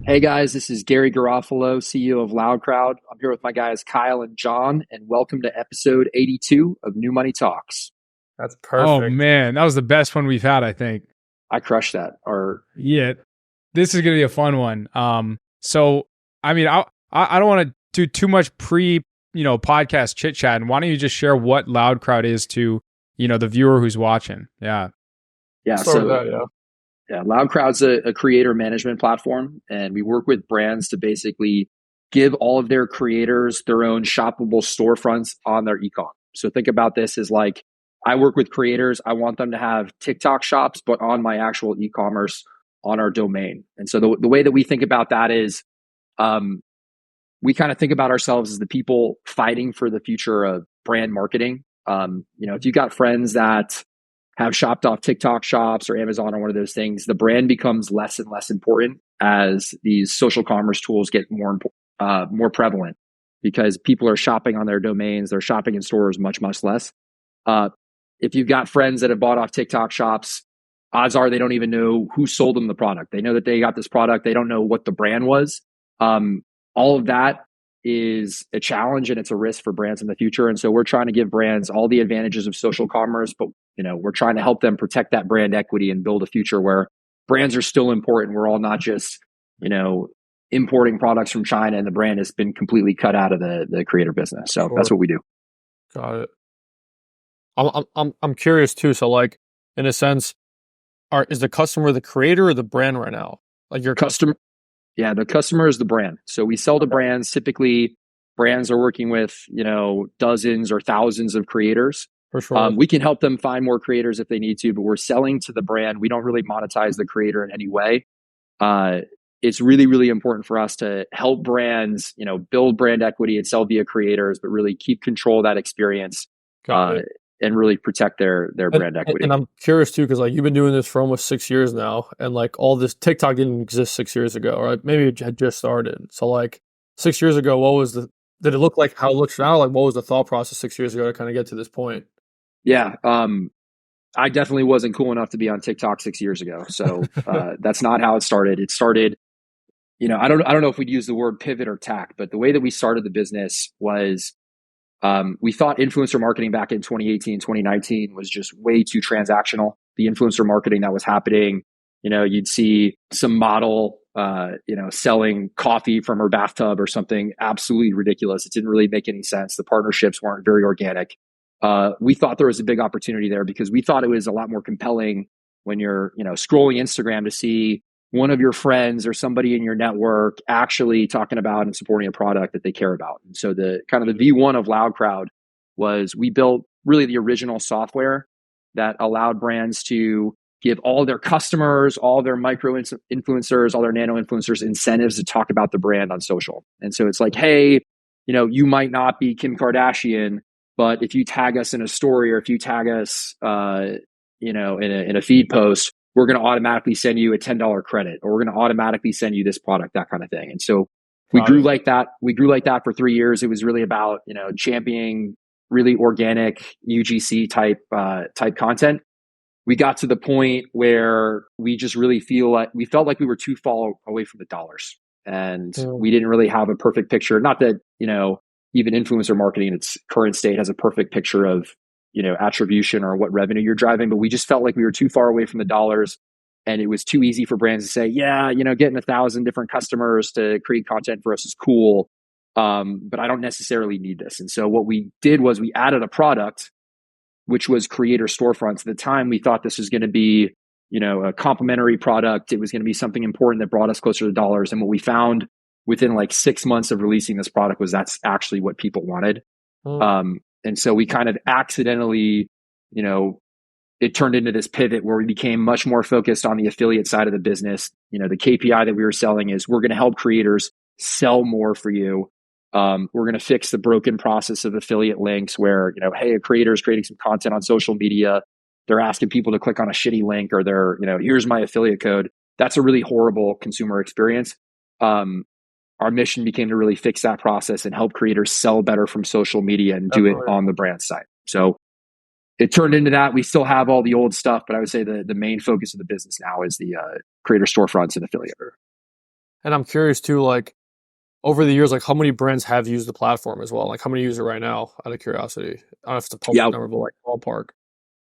Hey guys, this is Gary Garofalo, CEO of LoudCrowd. I'm here with my guys Kyle and John, and welcome to episode 82 of New Money Talks. That's Oh perfect. man, that was the best one we've had, I think. I crushed that. Yeah, this is gonna be a fun one. So I mean, I don't want to do too much podcast chit chat. And why don't you just share what LoudCrowd is to the viewer who's watching? Yeah. Start with that, LoudCrowd's a creator management platform, and we work with brands to basically give all of their creators their own shoppable storefronts on their e-com. So think about this as like, I work with creators. I want them to have TikTok shops, but on my actual e-commerce on our domain. And so the way that we think about that is, we kind of think about ourselves as the people fighting for the future of brand marketing. If you got friends that have shopped off TikTok shops or Amazon or one of those things, the brand becomes less and less important as these social commerce tools get more prevalent, because people are shopping on their domains. They're shopping in stores much, much less. If you've got friends that have bought off TikTok shops, odds are they don't even know who sold them the product. They know that they got this product. They don't know what the brand was. All of that is a challenge, and it's a risk for brands in the future. And so we're trying to give brands all the advantages of social commerce, but we're trying to help them protect that brand equity and build a future where brands are still important. We're all not just, importing products from China, and the brand has been completely cut out of the creator business. So That's what we do. Got it. I'm curious too. So like, in a sense, is the customer the creator or the brand right now? Like your customer? Yeah, the customer is the brand. So we sell to brands. Typically, brands are working with, dozens or thousands of creators. For sure. We can help them find more creators if they need to, but we're selling to the brand. We don't really monetize the creator in any way. It's really, really important for us to help brands, build brand equity and sell via creators, but really keep control of that experience. And really protect their brand equity. And I'm curious too, because like you've been doing this for almost 6 years now, and like all this TikTok didn't exist 6 years ago, or maybe it had just started. So like 6 years ago, did it look like how it looks now? Like what was the thought process 6 years ago to kind of get to this point? Yeah, I definitely wasn't cool enough to be on TikTok 6 years ago. So that's not how it started. It started, I don't know if we'd use the word pivot or tack, but the way that we started the business was, we thought influencer marketing back in 2018, 2019 was just way too transactional. The influencer marketing that was happening, you'd see some model, selling coffee from her bathtub or something absolutely ridiculous. It didn't really make any sense. The partnerships weren't very organic. We thought there was a big opportunity there because we thought it was a lot more compelling when you're, scrolling Instagram to see one of your friends or somebody in your network actually talking about and supporting a product that they care about. And so the kind of the V1 of LoudCrowd was we built really the original software that allowed brands to give all their customers, all their micro influencers, all their nano influencers incentives to talk about the brand on social. And so it's like, hey, you might not be Kim Kardashian, but if you tag us in a story or if you tag us, in a feed post, we're going to automatically send you a $10 credit, or we're going to automatically send you this product, that kind of thing. And so we grew like that. We grew like that for 3 years. It was really about, championing really organic UGC type content. We got to the point where we just really we felt like we were too far away from the dollars, and we didn't really have a perfect picture. Not that, even influencer marketing in its current state has a perfect picture of, attribution or what revenue you're driving, but we just felt like we were too far away from the dollars, and it was too easy for brands to say, yeah, getting 1,000 different customers to create content for us is cool. But I don't necessarily need this. And so what we did was we added a product, which was creator storefronts. At the time, we thought this was going to be, a complementary product. It was going to be something important that brought us closer to dollars. And what we found within like 6 months of releasing this product was that's actually what people wanted. And so we kind of accidentally, it turned into this pivot where we became much more focused on the affiliate side of the business. The KPI that we were selling is we're going to help creators sell more for you. We're going to fix the broken process of affiliate links where, hey, a creator is creating some content on social media. They're asking people to click on a shitty link, or they're, here's my affiliate code. That's a really horrible consumer experience. Our mission became to really fix that process and help creators sell better from social media and do it on the brand side. So it turned into that. We still have all the old stuff, but I would say the main focus of the business now is the creator storefronts and affiliate. And I'm curious too, like over the years, like how many brands have used the platform as well? Like how many use it right now? Out of curiosity, I don't know if it's a public Yeah, number, but like ballpark.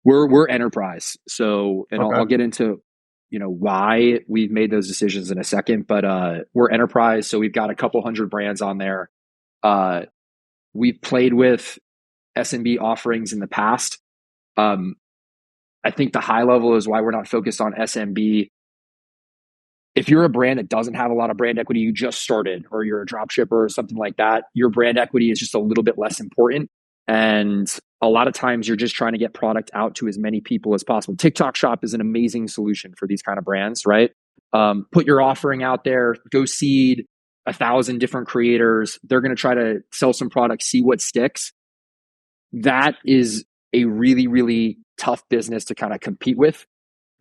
we're enterprise. So, and I'll Okay. get into why we've made those decisions in a second, but we're enterprise. So we've got a couple hundred brands on there. We've played with SMB offerings in the past. I think the high level is why we're not focused on SMB. If you're a brand that doesn't have a lot of brand equity, you just started, or you're a drop shipper or something like that, your brand equity is just a little bit less important. And a lot of times you're just trying to get product out to as many people as possible. TikTok Shop is an amazing solution for these kind of brands, right? Put your offering out there, go seed 1,000 different creators. They're going to try to sell some products, see what sticks. That is a really, really tough business to kind of compete with.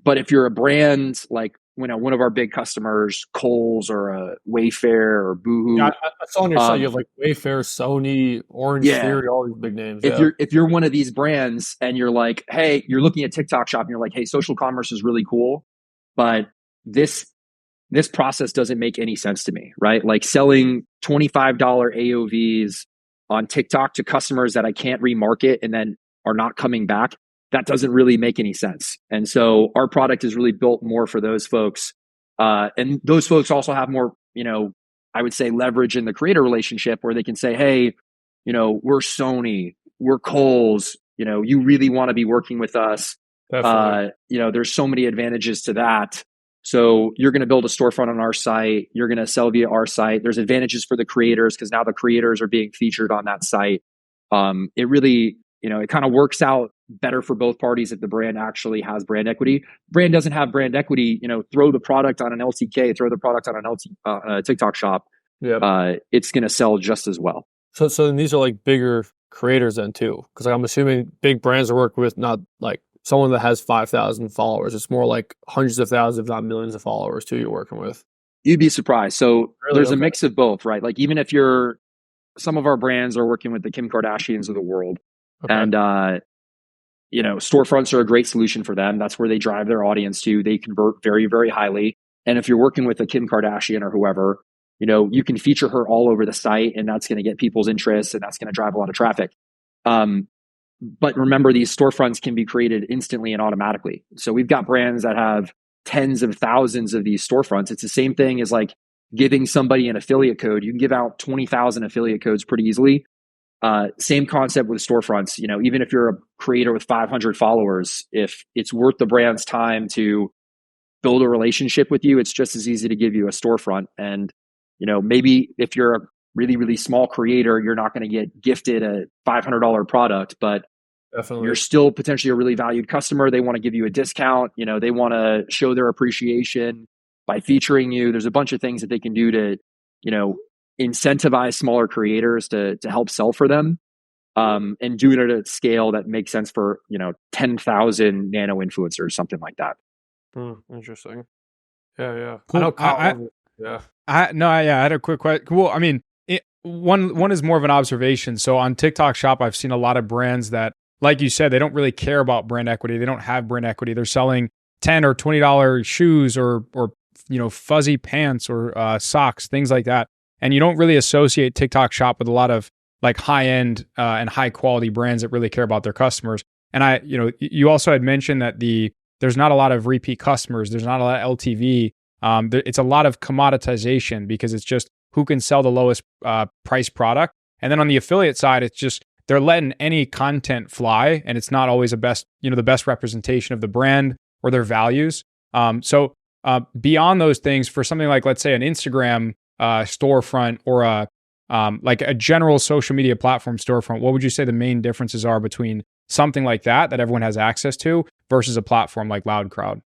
But if you're a brand like one of our big customers, Kohl's or a Wayfair or Boohoo, Yeah, I saw on your site you have like Wayfair, Sony, Orange yeah. Theory, all these big names. If you're one of these brands and you're like, hey, you're looking at TikTok Shop and you're like, hey, social commerce is really cool, but this process doesn't make any sense to me, right? Like selling $25 AOVs on TikTok to customers that I can't remarket and then are not coming back. That doesn't really make any sense. And so our product is really built more for those folks. And those folks also have more, I would say leverage in the creator relationship where they can say, hey, we're Sony, we're Kohl's, you really want to be working with us. There's so many advantages to that. So you're going to build a storefront on our site. You're going to sell via our site. There's advantages for the creators because now the creators are being featured on that site. It really, it kind of works out better for both parties if the brand actually has brand equity. Brand doesn't have brand equity, throw the product on an LTK, throw the product on an TikTok Shop. It's going to sell just as well. So then these are like bigger creators then too, because I'm assuming big brands are working with not like someone that has 5,000 followers. It's more like hundreds of thousands, if not millions of followers too you're working with. You'd be surprised. So Really? There's a mix of both, right? Like even if some of our brands are working with the Kim Kardashians of the world, and storefronts are a great solution for them. That's where they drive their audience to. They convert very, very highly. And if you're working with a Kim Kardashian or whoever, you can feature her all over the site, and that's going to get people's interest, and that's going to drive a lot of traffic. But remember, these storefronts can be created instantly and automatically. So we've got brands that have tens of thousands of these storefronts. It's the same thing as like giving somebody an affiliate code. You can give out 20,000 affiliate codes pretty easily. Same concept with storefronts. Even if you're a creator with 500 followers, if it's worth the brand's time to build a relationship with you, it's just as easy to give you a storefront. And, maybe if you're a really, really small creator, you're not going to get gifted a $500 product, but Definitely. You're still potentially a really valued customer. They want to give you a discount. They want to show their appreciation by featuring you. There's a bunch of things that they can do to, incentivize smaller creators to help sell for them, and do it at a scale that makes sense for, 10,000 nano influencers, something like that. Interesting. Yeah. Cool. I had a quick question. Well, I mean, one is more of an observation. So on TikTok Shop, I've seen a lot of brands that, like you said, they don't really care about brand equity. They don't have brand equity. They're selling $10 or $20 shoes or fuzzy pants or socks, things like that. And you don't really associate TikTok Shop with a lot of like high end and high quality brands that really care about their customers. And you also had mentioned that there's not a lot of repeat customers. There's not a lot of LTV. It's a lot of commoditization because it's just who can sell the lowest price product. And then on the affiliate side, it's just they're letting any content fly, and it's not always the best representation of the brand or their values. So beyond those things, for something like, let's say, an Instagram storefront or like a general social media platform storefront, what would you say the main differences are between something like that everyone has access to versus a platform like LoudCrowd?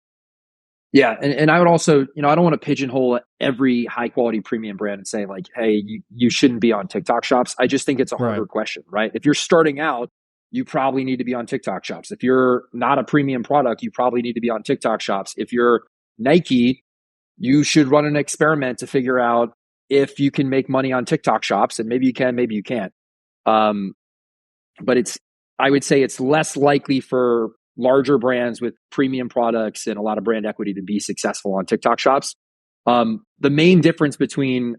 Yeah. And I would also, I don't want to pigeonhole every high quality premium brand and say like, hey, you shouldn't be on TikTok Shops. I just think it's a harder question, right? If you're starting out, you probably need to be on TikTok Shops. If you're not a premium product, you probably need to be on TikTok Shops. If you're Nike, you should run an experiment to figure out if you can make money on TikTok Shops, and maybe you can, maybe you can't. But I would say it's less likely for larger brands with premium products and a lot of brand equity to be successful on TikTok Shops. The main difference between,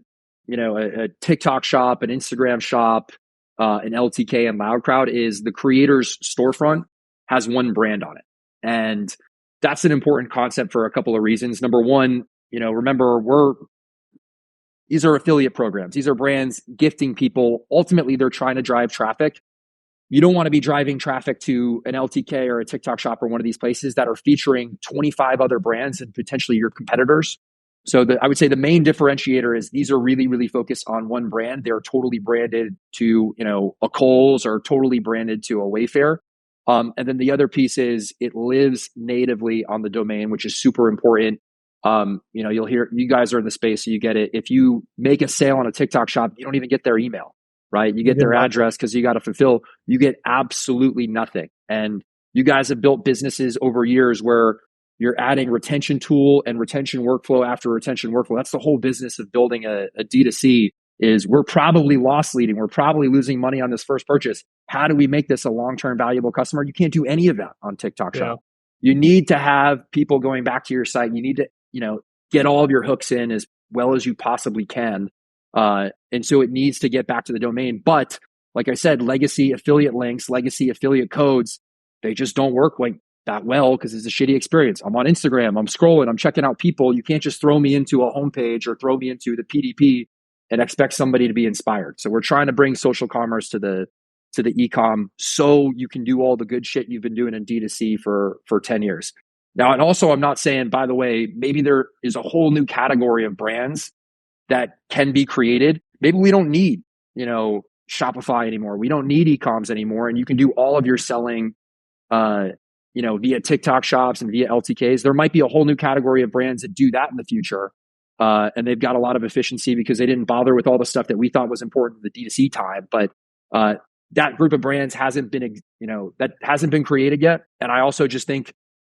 a TikTok shop, an Instagram shop, an LTK and LoudCrowd is the creator's storefront has one brand on it. And that's an important concept for a couple of reasons. Number one, remember, these are affiliate programs. These are brands gifting people. Ultimately, they're trying to drive traffic. You don't want to be driving traffic to an LTK or a TikTok shop or one of these places that are featuring 25 other brands and potentially your competitors. So I would say the main differentiator is these are really, really focused on one brand. They're totally branded to, a Kohl's or totally branded to a Wayfair. And then the other piece is it lives natively on the domain, which is super important. You'll hear, you guys are in the space, so you get it. If you make a sale on a TikTok shop, you don't even get their email, right? You get their address because you got to fulfill. You get absolutely nothing. And you guys have built businesses over years where you're adding retention tool and retention workflow after retention workflow. That's the whole business of building a D2C is we're probably loss leading. We're probably losing money on this first purchase. How do we make this a long-term valuable customer? You can't do any of that on TikTok shop. You need to have people going back to your site. You need to, get all of your hooks in as well as you possibly can. And so it needs to get back to the domain. But like I said, legacy affiliate links, legacy affiliate codes, they just don't work like that well because it's a shitty experience. I'm on Instagram, I'm scrolling, I'm checking out people. You can't just throw me into a homepage or throw me into the PDP and expect somebody to be inspired. So we're trying to bring social commerce to the e-com so you can do all the good shit you've been doing in D2C for 10 years. Now, and also I'm not saying, by the way, maybe there is a whole new category of brands that can be created. Maybe we don't need, Shopify anymore. We don't need e-coms anymore. And you can do all of your selling, via TikTok shops and via LTKs. There might be a whole new category of brands that do that in the future. And they've got a lot of efficiency because they didn't bother with all the stuff that we thought was important in the D2C time. But that group of brands hasn't been created yet. And I also just think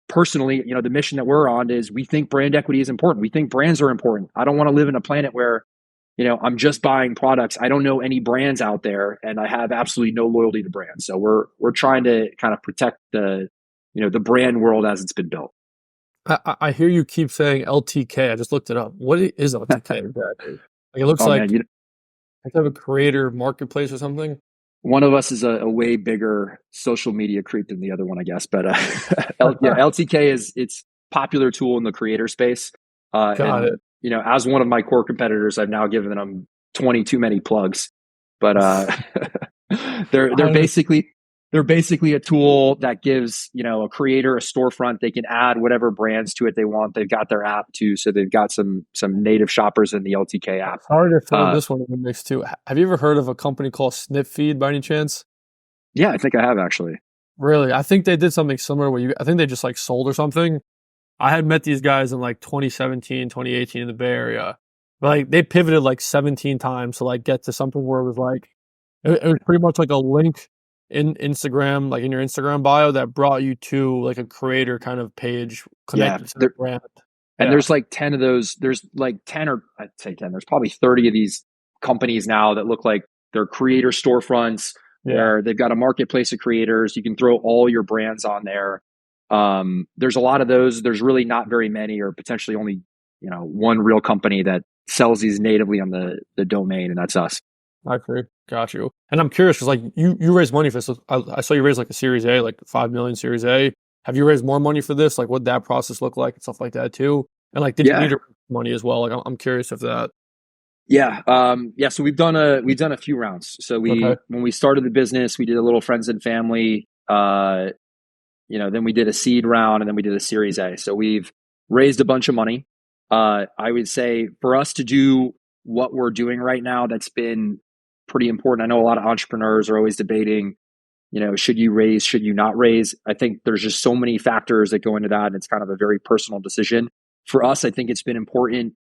personally, the mission that we're on is we think brand equity is important. We think brands are important. I don't want to live in a planet where, I'm just buying products. I don't know any brands out there and I have absolutely no loyalty to brands. So we're trying to kind of protect the brand world as it's been built. I hear you keep saying LTK. I just looked it up. What is LTK exactly? Like it looks like have a creator marketplace or something. One of us is a way bigger social media creep than the other one, I guess. But LTK it's popular tool in the creator space. Got it. As one of my core competitors, I've now given them 20 too many plugs. But they're basically a tool that gives a creator a storefront. They can add whatever brands to it they want. They've got their app too, so they've got some native shoppers in the LTK app. Sorry to throw this one in the mix too. Have you ever heard of a company called SnipFeed by any chance? Yeah, I think I have actually. Really? I think they did something similar where I think they just like sold or something. I had met these guys in like 2017, 2018 in the Bay Area. But like they pivoted like 17 times to like get to something where it was like it was pretty much like a link in Instagram, like in your Instagram bio that brought you to like a creator kind of page connected to the brand. And there's like 10 of those. There's like 10 or I'd say 10. There's probably 30 of these companies now that look like they're creator storefronts where they've got a marketplace of creators. You can throw all your brands on there. There's a lot of those. There's really not very many or potentially only, one real company that sells these natively on the domain, and that's us. I agree. Got you. And I'm curious because like you raised money for this. I saw you raise like a Series A, like 5 million Series A. Have you raised more money for this? Like what that process look like and stuff like that too? And like, did you need to raise money as well? Like I'm curious if that. Yeah. So we've done a few rounds. So when we started the business, we did a little friends and family, then we did a seed round and then we did a Series A. So we've raised a bunch of money. I would say for us to do what we're doing right now, that's been pretty important. I know a lot of entrepreneurs are always debating, should you raise, should you not raise? I think there's just so many factors that go into that. And it's kind of a very personal decision. For us, I think it's been important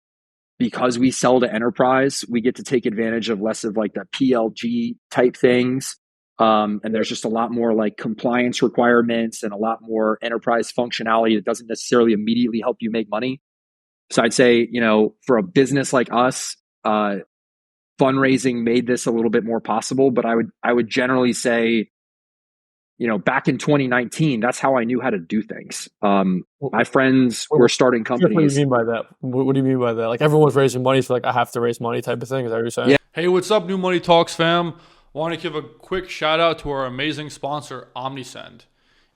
because we sell to enterprise. We get to take advantage of less of like the PLG type things. And there's just a lot more like compliance requirements and a lot more enterprise functionality that doesn't necessarily immediately help you make money. So I'd say, for a business like us, fundraising made this a little bit more possible, but I would generally say, back in 2019, that's how I knew how to do things. My friends were starting companies. What do you mean by that? What do you mean by that? Like everyone's raising money, so like I have to raise money type of thing. Is that what you're saying? Yeah. Hey, what's up, New Money Talks fam? Want to give a quick shout out to our amazing sponsor, OmniSend.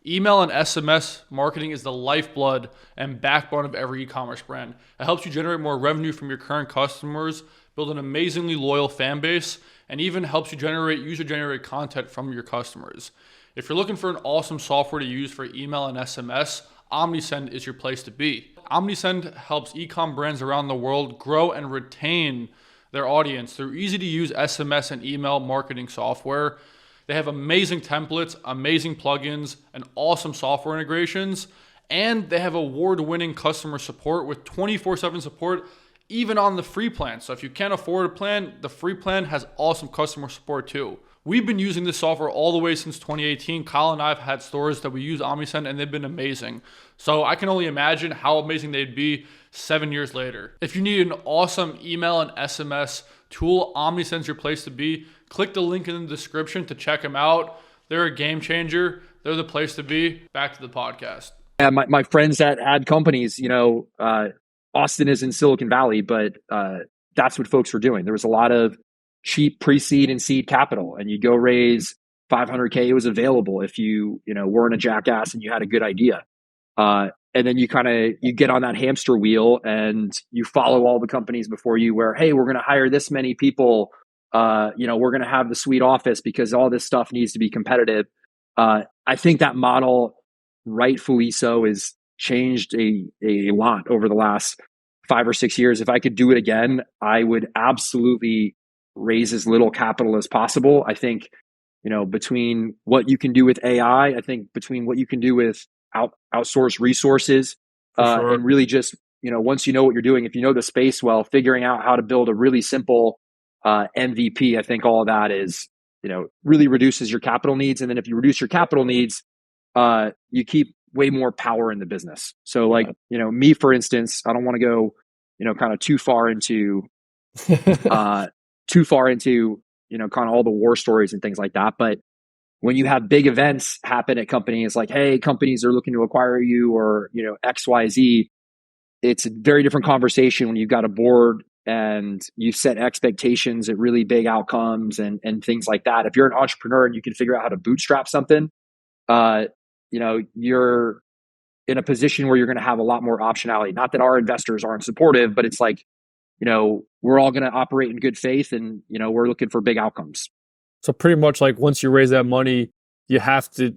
Email and SMS marketing is the lifeblood and backbone of every e-commerce brand. It helps you generate more revenue from your current customers, build an amazingly loyal fan base, and even helps you generate user-generated content from your customers. If you're looking for an awesome software to use for email and SMS, OmniSend is your place to be. OmniSend helps e-com brands around the world grow and retain their audience through easy-to-use SMS and email marketing software. They have amazing templates, amazing plugins, and awesome software integrations. And they have award-winning customer support with 24/7 support, even on the free plan. So if you can't afford a plan, the free plan has awesome customer support too. We've been using this software all the way since 2018. Kyle and I have had stores that we use OmniSend, and they've been amazing. So I can only imagine how amazing they'd be 7 years later. If you need an awesome email and SMS tool, OmniSend's your place to be. Click the link in the description to check them out. They're a game changer. They're the place to be. Back to the podcast. Yeah, my friends that had companies, Austin is in Silicon Valley, but that's what folks were doing. There was a lot of cheap pre-seed and seed capital, and you go raise $500K. It was available if you weren't a jackass and you had a good idea. And then you get on that hamster wheel and you follow all the companies before you where, hey, we're going to hire this many people. We're going to have the sweet office because all this stuff needs to be competitive. I think that model, rightfully so, is changed a lot over the last 5 or 6 years. If I could do it again, I would absolutely raise as little capital as possible. I think, between what you can do with AI, I think between what you can do with outsource resources, Sure. and really just, once you know what you're doing, if you know the space well, figuring out how to build a really simple MVP, I think all of that is, really reduces your capital needs. And then if you reduce your capital needs, you keep way more power in the business. So like, me, for instance, I don't want to go, kind of too far into, kind of all the war stories and things like that. But when you have big events happen at companies like, hey, companies are looking to acquire you or, XYZ, it's a very different conversation when you've got a board and you set expectations at really big outcomes and things like that. If you're an entrepreneur and you can figure out how to bootstrap something, you're in a position where you're going to have a lot more optionality. Not that our investors aren't supportive, but it's like, we're all going to operate in good faith and, we're looking for big outcomes. So pretty much like once you raise that money, you have to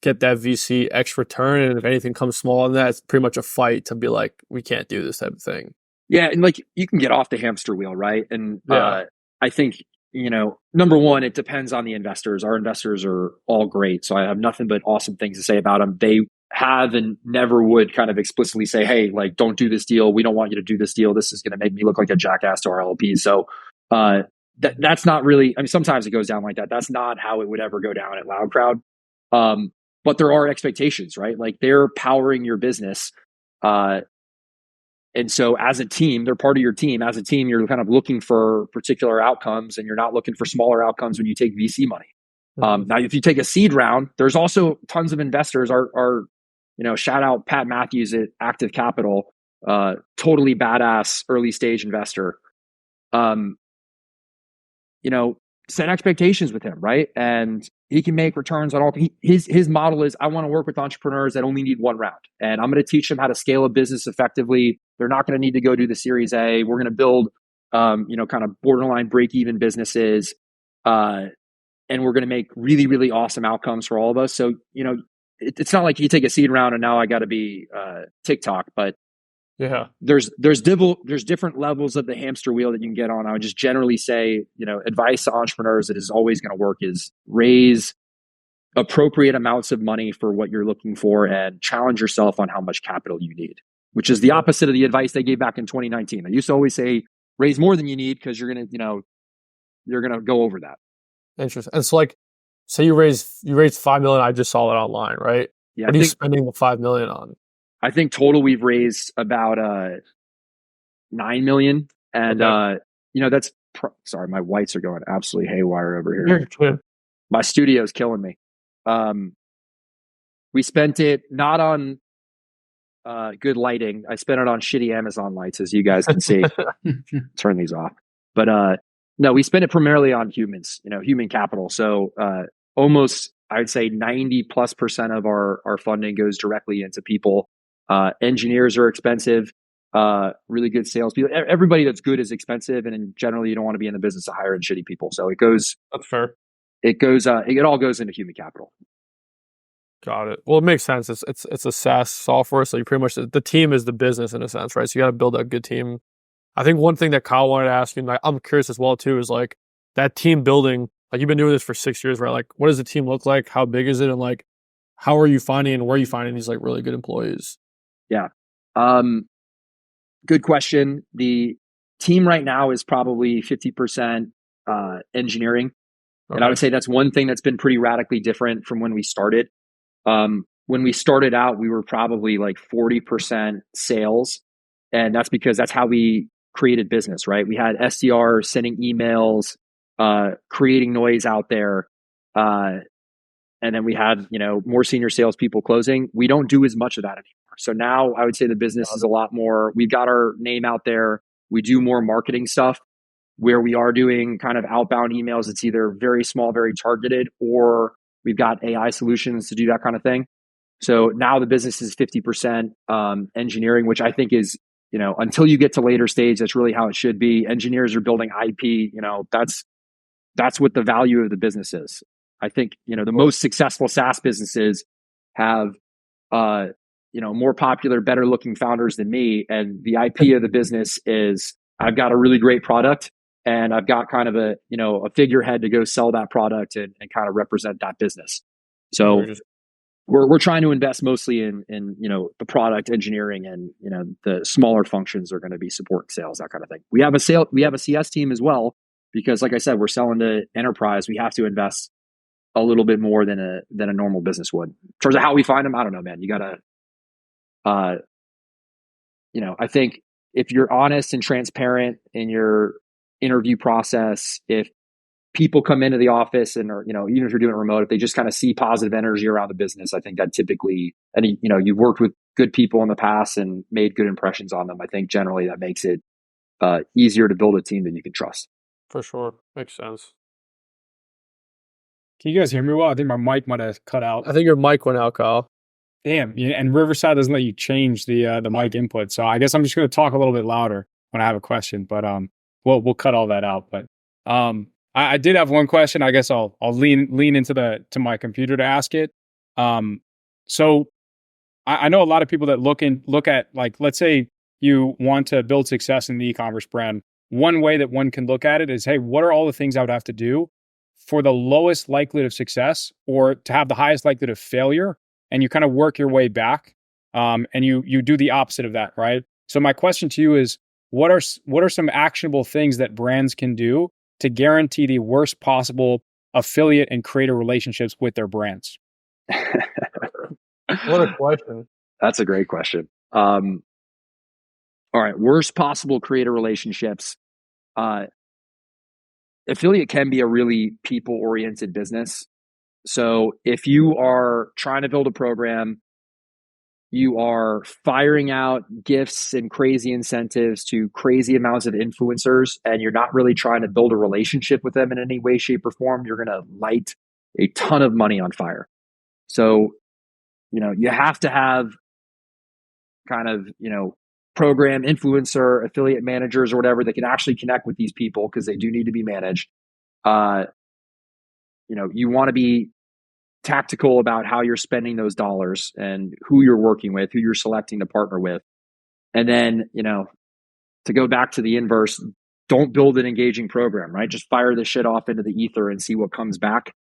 get that VC X return. And if anything comes small in that, it's pretty much a fight to be like, we can't do this type of thing. Yeah. And like, you can get off the hamster wheel, right? And I think, number one, it depends on the investors. Our investors are all great. So I have nothing but awesome things to say about them. They have and never would kind of explicitly say, hey, like, don't do this deal. We don't want you to do this deal. This is going to make me look like a jackass to our LP. So that's not really, I mean, sometimes it goes down like that. That's not how it would ever go down at Loud Crowd. But there are expectations, right? Like they're powering your business. And so as a team, they're part of your team. As a team, you're kind of looking for particular outcomes and you're not looking for smaller outcomes when you take VC money. Now, if you take a seed round, there's also tons of investors are shout out Pat Matthews at Active Capital, totally badass early stage investor. Set expectations with him, right? And he can make returns on all. His model is, I want to work with entrepreneurs that only need one round, and I'm going to teach them how to scale a business effectively. They're not going to need to go do the Series A. We're going to build, kind of borderline break-even businesses, and we're going to make really, really awesome outcomes for all of us. So, it's not like you take a seed round and now I got to be TikTok, but yeah, there's different levels of the hamster wheel that you can get on. I would just generally say, advice to entrepreneurs that is always going to work is raise appropriate amounts of money for what you're looking for and challenge yourself on how much capital you need, which is the opposite of the advice they gave back in 2019. They used to always say, raise more than you need because you're going to go over that. Interesting. And it's like, say you raised $5 million. I just saw it online, right? Yeah, what are you spending the $5 million on? I think total we've raised about $9 million, and that's sorry, my whites are going absolutely haywire over here. My studio's killing me. We spent it not on good lighting. I spent it on shitty Amazon lights, as you guys can see. Turn these off. But no, we spend it primarily on humans, human capital. So almost, I'd say 90+% of our funding goes directly into people. Engineers are expensive. Really good salespeople. Everybody that's good is expensive, and in generally, you don't want to be in the business of hiring shitty people. So it goes. That's fair. It goes. It all goes into human capital. Got it. Well, it makes sense. It's a SaaS software, so you pretty much the team is the business in a sense, right? So you got to build a good team. I think one thing that Kyle wanted to ask you, and I'm curious as well too, is like that team building. Like you've been doing this for 6 years, right? Like, what does the team look like? How big is it? And like, how are you finding and where are you finding these like really good employees? Yeah. Good question. The team right now is probably 50% engineering. Okay. And I would say that's one thing that's been pretty radically different from when we started. When we started out, we were probably like 40% sales. And that's because that's how we created business, right? We had SDRs sending emails, creating noise out there. And then we had, more senior salespeople closing. We don't do as much of that anymore. So now I would say the business is a lot more, we've got our name out there. We do more marketing stuff where we are doing kind of outbound emails. It's either very small, very targeted, or we've got AI solutions to do that kind of thing. So now the business is 50% engineering, which I think is, until you get to later stage, that's really how it should be. Engineers are building IP, that's what the value of the business is. I think, the most successful SaaS businesses have, more popular, better looking founders than me. And the IP of the business is I've got a really great product and I've got kind of a figurehead to go sell that product and kind of represent that business. So we're trying to invest mostly in the product engineering, and the smaller functions are going to be support, sales, that kind of thing. We have a CS team as well, because like I said, we're selling to enterprise. We have to invest a little bit more than a normal business would. In terms of how we find them, I don't know, man. You gotta, I think if you're honest and transparent in your interview process, if people come into the office and are, even if you're doing it remote, if they just kind of see positive energy around the business, I think that typically, and you've worked with good people in the past and made good impressions on them. I think generally that makes it easier to build a team that you can trust. For sure. Makes sense. Can you guys hear me well? I think my mic might have cut out. I think your mic went out, Kyle. Damn. And Riverside doesn't let you change the mic input. So I guess I'm just going to talk a little bit louder when I have a question, but we'll cut all that out. But I did have one question. I guess I'll lean into my computer to ask it. So I know a lot of people that look at, like, let's say you want to build success in the e-commerce brand. One way that one can look at it is, hey, what are all the things I would have to do for the lowest likelihood of success or to have the highest likelihood of failure? And you kind of work your way back, and you do the opposite of that, right? So my question to you is, what are some actionable things that brands can do to guarantee the worst possible affiliate and creator relationships with their brands? What a question. That's a great question. All right. Worst possible creator relationships. Affiliate can be a really people-oriented business. So if you are trying to build a program, you are firing out gifts and crazy incentives to crazy amounts of influencers, and you're not really trying to build a relationship with them in any way, shape, or form, you're going to light a ton of money on fire. So, you have to have kind of, program influencer, affiliate managers or whatever that can actually connect with these people, because they do need to be managed. You want to be tactical about how you're spending those dollars and who you're working with, who you're selecting to partner with. And then, to go back to the inverse, don't build an engaging program, right? Just fire this shit off into the ether and see what comes back.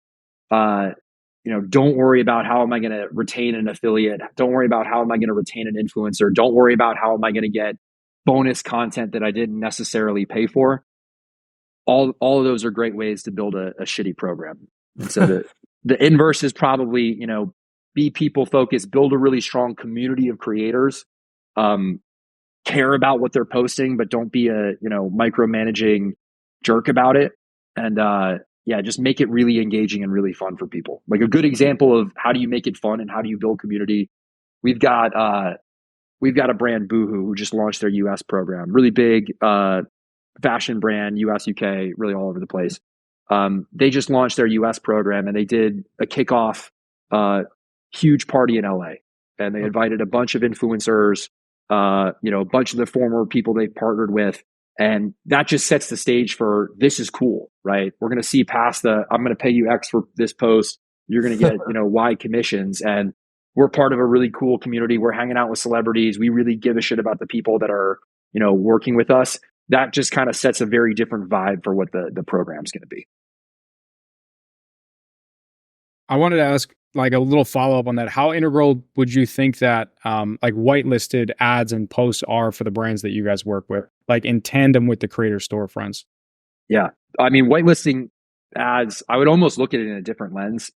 Don't worry about how am I going to retain an affiliate. Don't worry about how am I going to retain an influencer. Don't worry about how am I going to get bonus content that I didn't necessarily pay for. All of those are great ways to build a shitty program. And so the inverse is probably, be people focused, build a really strong community of creators, care about what they're posting, but don't be a, micromanaging jerk about it. And, just make it really engaging and really fun for people. Like a good example of how do you make it fun and how do you build community. We've got a brand, Boohoo, who just launched their US program, really big fashion brand, US, UK, really all over the place. They just launched their US program and they did a kickoff huge party in LA, and they invited a bunch of influencers, a bunch of the former people they've partnered with. And that just sets the stage for, this is cool, right? We're going to see past I'm going to pay you X for this post. You're going to get, Y commissions. And we're part of a really cool community. We're hanging out with celebrities. We really give a shit about the people that are, working with us. That just kind of sets a very different vibe for what the program's going to be. I wanted to ask like a little follow-up on that. How integral would you think that like whitelisted ads and posts are for the brands that you guys work with, like in tandem with the creator storefronts? Yeah. I mean, whitelisting ads, I would almost look at it in a different lens.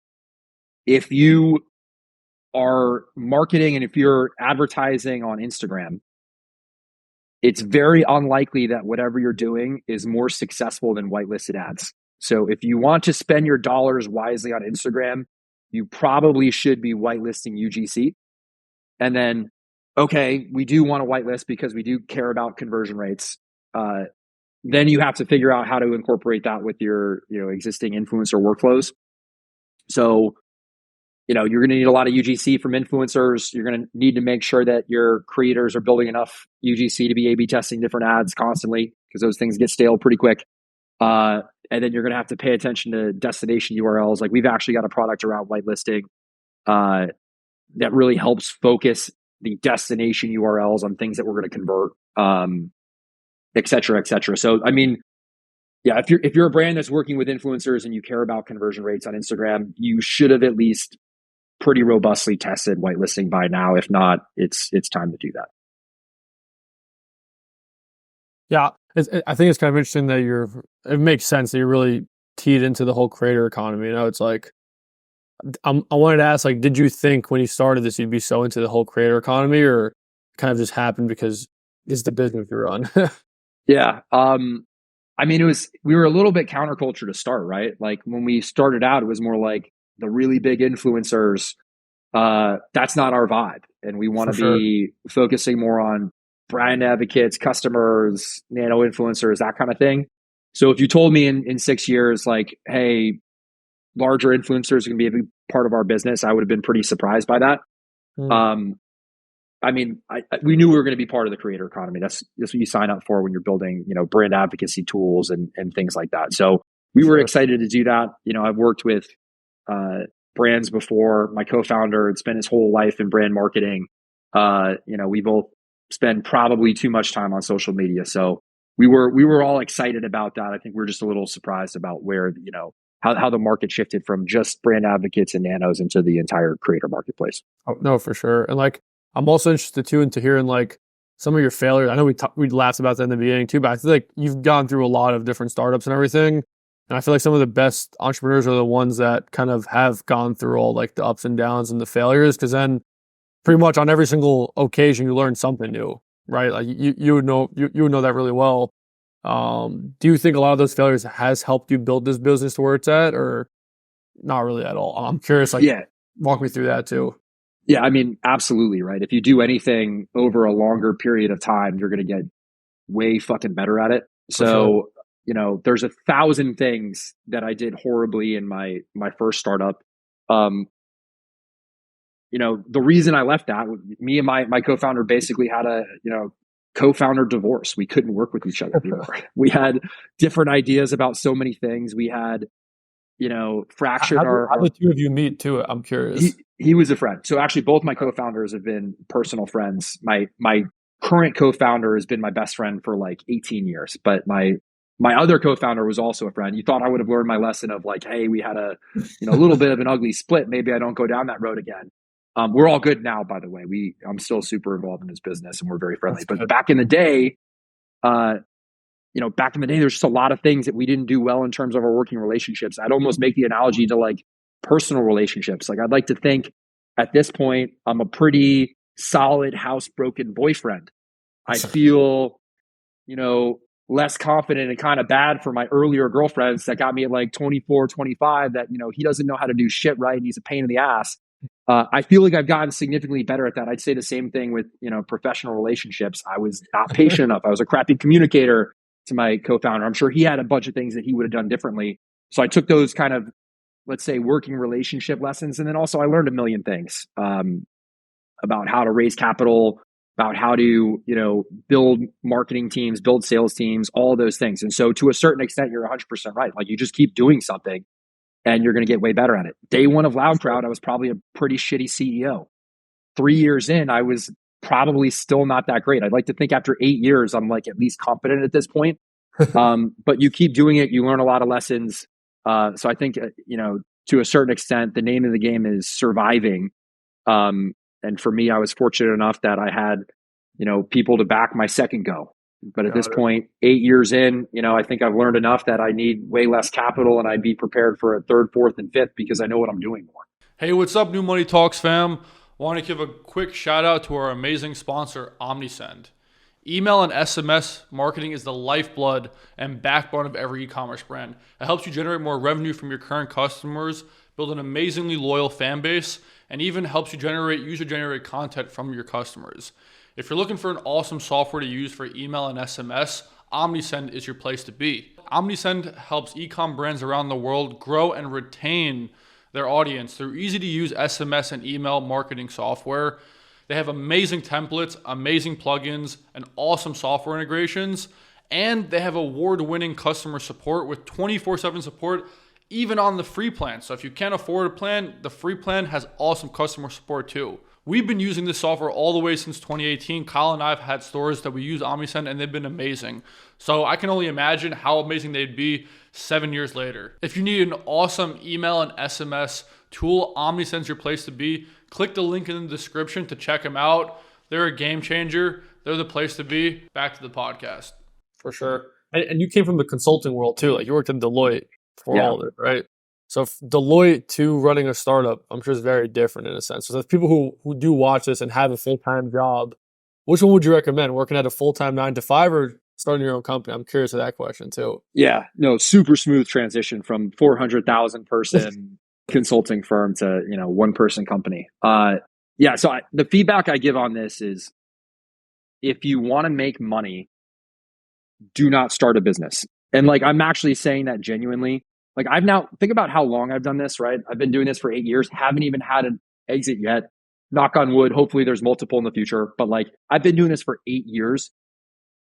If you are marketing and if you're advertising on Instagram, it's very unlikely that whatever you're doing is more successful than whitelisted ads. So if you want to spend your dollars wisely on Instagram, you probably should be whitelisting UGC. And then, okay, we do want to whitelist because we do care about conversion rates. Then you have to figure out how to incorporate that with your existing influencer workflows. So, you're going to need a lot of UGC from influencers. You're going to need to make sure that your creators are building enough UGC to be A/B testing different ads constantly, because those things get stale pretty quick. And then you're going to have to pay attention to destination URLs. Like we've actually got a product around whitelisting that really helps focus the destination URLs on things that we're going to convert, et cetera, et cetera. So, I mean, yeah, if you're a brand that's working with influencers and you care about conversion rates on Instagram, you should have at least pretty robustly tested whitelisting by now. If not, it's time to do that. Yeah, I think it's kind of interesting that it makes sense that you're really teed into the whole creator economy. It's like, I wanted to ask, like, did you think when you started this, you'd be so into the whole creator economy, or kind of just happened because it's the business you're on? Yeah. I mean, we were a little bit counterculture to start, right? Like when we started out, it was more like the really big influencers. That's not our vibe. And we want to be focusing more on brand advocates, customers, nano influencers, that kind of thing. So if you told me in 6 years, like, hey, larger influencers are going to be a big part of our business, I would have been pretty surprised by that. I mean, we knew we were going to be part of the creator economy. That's what you sign up for when you're building, brand advocacy tools and things like that. So we were excited to do that. I've worked with brands before. My co-founder had spent his whole life in brand marketing. We both spend probably too much time on social media. So we were all excited about that. I think we're just a little surprised about where, how the market shifted from just brand advocates and nanos into the entire creator marketplace. Oh, no, for sure. And like, I'm also interested too into hearing like some of your failures. I know we laughed about that in the beginning too, but I feel like you've gone through a lot of different startups and everything. And I feel like some of the best entrepreneurs are the ones that kind of have gone through all like the ups and downs and the failures, because then pretty much on every single occasion you learn something new, right? Like you would know that really well. Do you think a lot of those failures has helped you build this business to where it's at, or not really at all? I'm curious. Like, walk me through that too. Yeah, I mean, absolutely, right? If you do anything over a longer period of time, you're going to get way fucking better at it. So, there's 1,000 things that I did horribly in my first startup. The reason I left that, me and my co-founder basically had a, co-founder divorce. We couldn't work with each other anymore. We had different ideas about so many things. We had, fractured how the two of you meet too? I'm curious. He was a friend. So actually both my co-founders have been personal friends. My current co-founder has been my best friend for like 18 years, but my other co-founder was also a friend. You thought I would have learned my lesson of like, hey, we had a little bit of an ugly split. Maybe I don't go down that road again. We're all good now, by the way. I'm still super involved in his business and we're very friendly. But back in the day, there's just a lot of things that we didn't do well in terms of our working relationships. I'd almost make the analogy to like personal relationships. Like I'd like to think at this point, I'm a pretty solid housebroken boyfriend. I feel, less confident and kind of bad for my earlier girlfriends that got me at like 24, 25 that, he doesn't know how to do shit right and he's a pain in the ass. I feel like I've gotten significantly better at that. I'd say the same thing with, professional relationships. I was not patient enough. I was a crappy communicator to my co-founder. I'm sure he had a bunch of things that he would have done differently. So I took those kind of, let's say, working relationship lessons. And then also I learned a million things about how to raise capital, about how to, build marketing teams, build sales teams, all of those things. And so to a certain extent, you're 100% right. Like you just keep doing something and you're going to get way better at it. Day one of LoudCrowd, I was probably a pretty shitty CEO. 3 years in, I was probably still not that great. I'd like to think after 8 years, I'm like at least competent at this point. But you keep doing it, you learn a lot of lessons. So I think, to a certain extent, the name of the game is surviving. And for me, I was fortunate enough that I had, people to back my second go. But at this point, 8 years in, I think I've learned enough that I need way less capital and I'd be prepared for a third, fourth, and fifth because I know what I'm doing more. Hey, what's up, New Money Talks fam? Want to give a quick shout out to our amazing sponsor, OmniSend. Email and SMS marketing is the lifeblood and backbone of every e-commerce brand. It helps you generate more revenue from your current customers, build an amazingly loyal fan base, and even helps you generate user-generated content from your customers. If you're looking for an awesome software to use for email and SMS, OmniSend is your place to be. OmniSend helps e-com brands around the world grow and retain their audience through easy-to-use SMS and email marketing software. They have amazing templates, amazing plugins, and awesome software integrations. And they have award-winning customer support with 24/7 support, even on the free plan. So if you can't afford a plan, the free plan has awesome customer support too. We've been using this software all the way since 2018. Kyle and I have had stores that we use OmniSend and they've been amazing. So I can only imagine how amazing they'd be 7 years later. If you need an awesome email and SMS tool, OmniSend's your place to be. Click the link in the description to check them out. They're a game changer. They're the place to be. Back to the podcast. For sure. And you came from the consulting world too. Like you worked at Deloitte for all of it, right? So Deloitte to running a startup, I'm sure is very different in a sense. So there's people who do watch this and have a full-time job. Which one would you recommend? Working at a full-time 9 to 5 or starting your own company? I'm curious of that question too. Yeah, no, super smooth transition from 400,000 person consulting firm to, one person company. So the feedback I give on this is if you want to make money, do not start a business. And like, I'm actually saying that genuinely. Like think about how long I've done this, right? I've been doing this for 8 years, haven't even had an exit yet. Knock on wood. Hopefully there's multiple in the future. But like, I've been doing this for 8 years.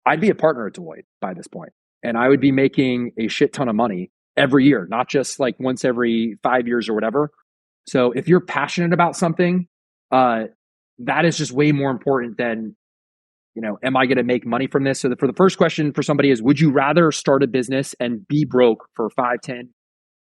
I'd be a partner at Deloitte by this point, and I would be making a shit ton of money every year, not just like once every 5 years or whatever. So if you're passionate about something, that is just way more important than, am I going to make money from this? So for the first question for somebody is, would you rather start a business and be broke for 5, 10,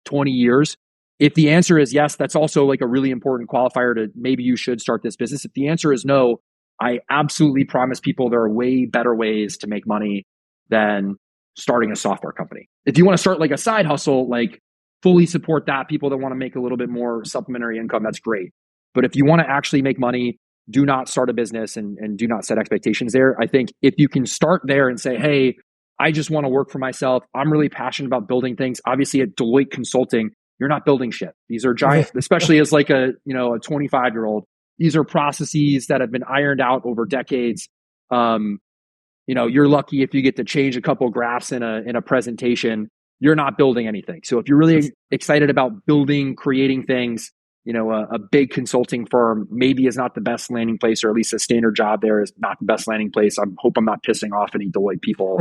20 years? If the answer is yes, that's also like a really important qualifier to maybe you should start this business. If the answer is no, I absolutely promise people there are way better ways to make money than starting a software company. If you want to start like a side hustle, like fully support that. People that want to make a little bit more supplementary income, that's great. But if you want to actually make money, do not start a business and do not set expectations there. I think if you can start there and say, hey, I just want to work for myself. I'm really passionate about building things. Obviously at Deloitte Consulting, you're not building shit. These are giant, especially as like a 25-year-old. These are processes that have been ironed out over decades. You're lucky if you get to change a couple of graphs in a presentation. You're not building anything. So if you're really excited about building, creating things, a big consulting firm maybe is not the best landing place, or at least a standard job there is not the best landing place. I hope I'm not pissing off any Deloitte people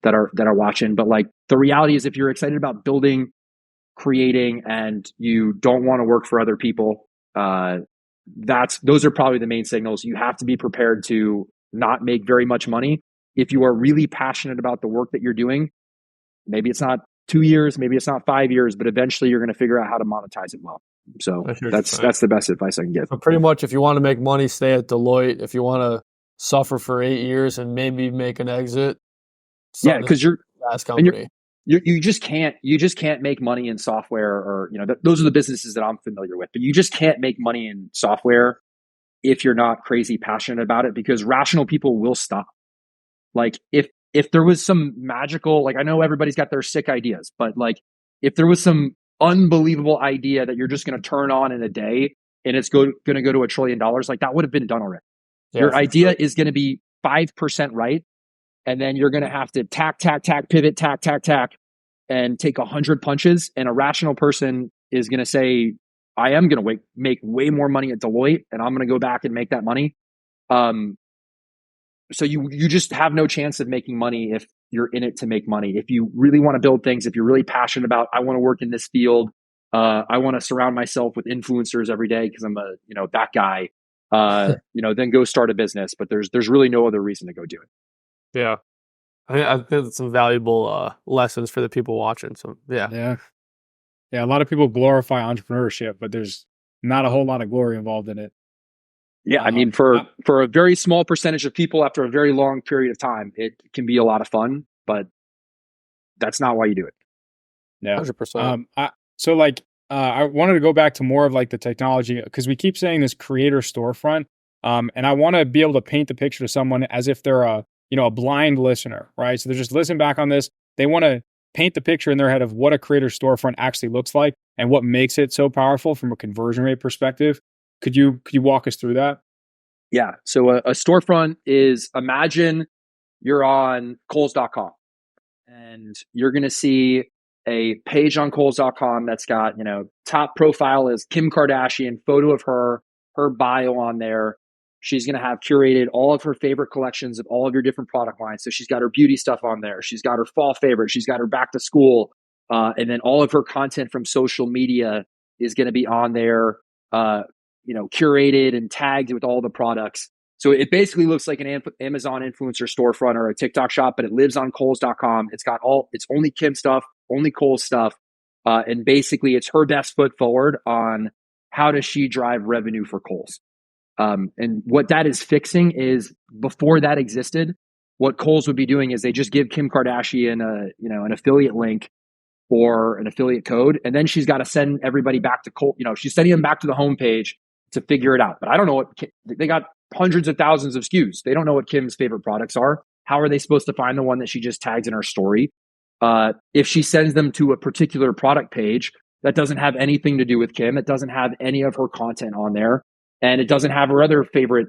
that are watching. But like the reality is, if you're excited about building, creating, and you don't want to work for other people, those are probably the main signals. You have to be prepared to not make very much money. If you are really passionate about the work that you're doing, maybe it's not 2 years, maybe it's not 5 years, but eventually you're going to figure out how to monetize it well. So that's the best advice I can give. So pretty much, if you want to make money, stay at Deloitte. If you want to suffer for 8 years and maybe make an exit, because you're fast company. You just can't make money in software, or those are the businesses that I'm familiar with. But you just can't make money in software if you're not crazy passionate about it, because rational people will stop. Like if if there was some magical, like I know everybody's got their sick ideas, but like if there was some unbelievable idea that you're just going to turn on in a day and it's going to go to $1 trillion, like that would have been done already. Yeah, Your idea sure. is going to be 5% right. And then you're going to have to tack, pivot, tack, and take 100 punches. And a rational person is going to say, I am going to make way more money at Deloitte, and I'm going to go back and make that money. So you just have no chance of making money if you're in it to make money. If you really want to build things, if you're really passionate about, I want to work in this field, I want to surround myself with influencers every day because I'm that guy. Then go start a business. But there's really no other reason to go do it. Yeah. I think that's some valuable lessons for the people watching. So Yeah. A lot of people glorify entrepreneurship, but there's not a whole lot of glory involved in it. Yeah, I mean, for a very small percentage of people after a very long period of time, it can be a lot of fun, but that's not why you do it. Yeah, 100%. I wanted to go back to more of like the technology, because we keep saying this creator storefront, and I want to be able to paint the picture to someone as if they're a blind listener, right? So they're just listening back on this. They want to paint the picture in their head of what a creator storefront actually looks like and what makes it so powerful from a conversion rate perspective. Could you walk us through that? Yeah. So a storefront is, imagine you're on Kohl's.com and you're going to see a page on Kohl's.com that's got, top profile is Kim Kardashian, photo of her bio on there. She's going to have curated all of her favorite collections of all of your different product lines. So she's got her beauty stuff on there. She's got her fall favorite. She's got her back to school. And then all of her content from social media is going to be on there, curated and tagged with all the products. So it basically looks like an Amazon influencer storefront or a TikTok shop, but it lives on Kohl's.com. It's only Kim stuff, only Kohl's stuff. And basically it's her best foot forward on how does she drive revenue for Kohl's. And what that is fixing is, before that existed, what Kohl's would be doing is they just give Kim Kardashian an affiliate link or an affiliate code, and then she's got to send everybody back to Kohl's. She's sending them back to the homepage to figure it out. But I don't know they got hundreds of thousands of SKUs. They don't know what Kim's favorite products are. How are they supposed to find the one that she just tagged in her story? If she sends them to a particular product page that doesn't have anything to do with Kim, it doesn't have any of her content on there, and it doesn't have her other favorite,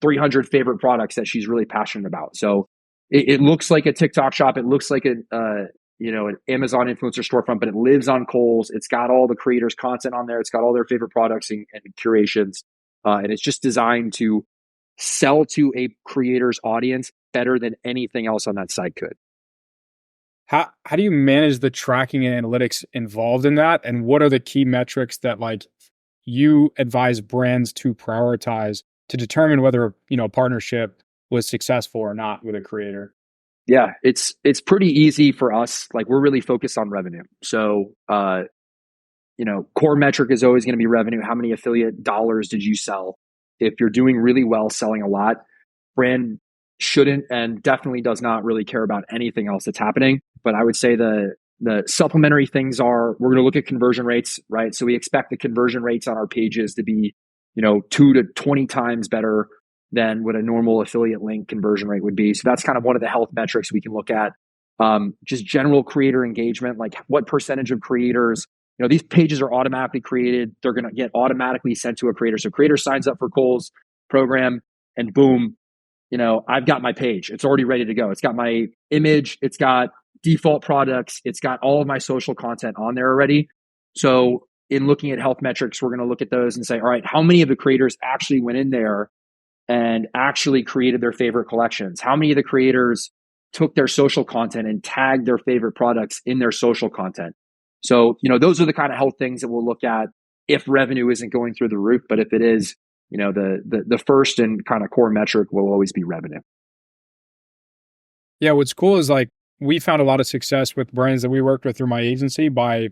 300 favorite products that she's really passionate about. So it looks like a TikTok shop. It looks like an Amazon influencer storefront, but it lives on Kohl's. It's got all the creators' content on there. It's got all their favorite products and curations. And it's just designed to sell to a creator's audience better than anything else on that site could. How do you manage the tracking and analytics involved in that? And what are the key metrics that you advise brands to prioritize to determine whether, a partnership was successful or not with a creator? Yeah, it's pretty easy for us. Like, we're really focused on revenue. So, core metric is always going to be revenue. How many affiliate dollars did you sell? If you're doing really well, selling a lot, brand shouldn't and definitely does not really care about anything else that's happening. But I would say the supplementary things are, we're going to look at conversion rates, right? So we expect the conversion rates on our pages to be, 2 to 20 times better than what a normal affiliate link conversion rate would be. So that's kind of one of the health metrics we can look at. Just general creator engagement, like what percentage of creators, these pages are automatically created. They're going to get automatically sent to a creator. So creator signs up for Kohl's program and boom, I've got my page. It's already ready to go. It's got my image. It's got default products. It's got all of my social content on there already. So in looking at health metrics, we're going to look at those and say, all right, how many of the creators actually went in there and actually created their favorite collections? How many of the creators took their social content and tagged their favorite products in their social content? So, those are the kind of health things that we'll look at if revenue isn't going through the roof. But if it is, the first and kind of core metric will always be revenue. Yeah, what's cool is we found a lot of success with brands that we worked with through my agency by,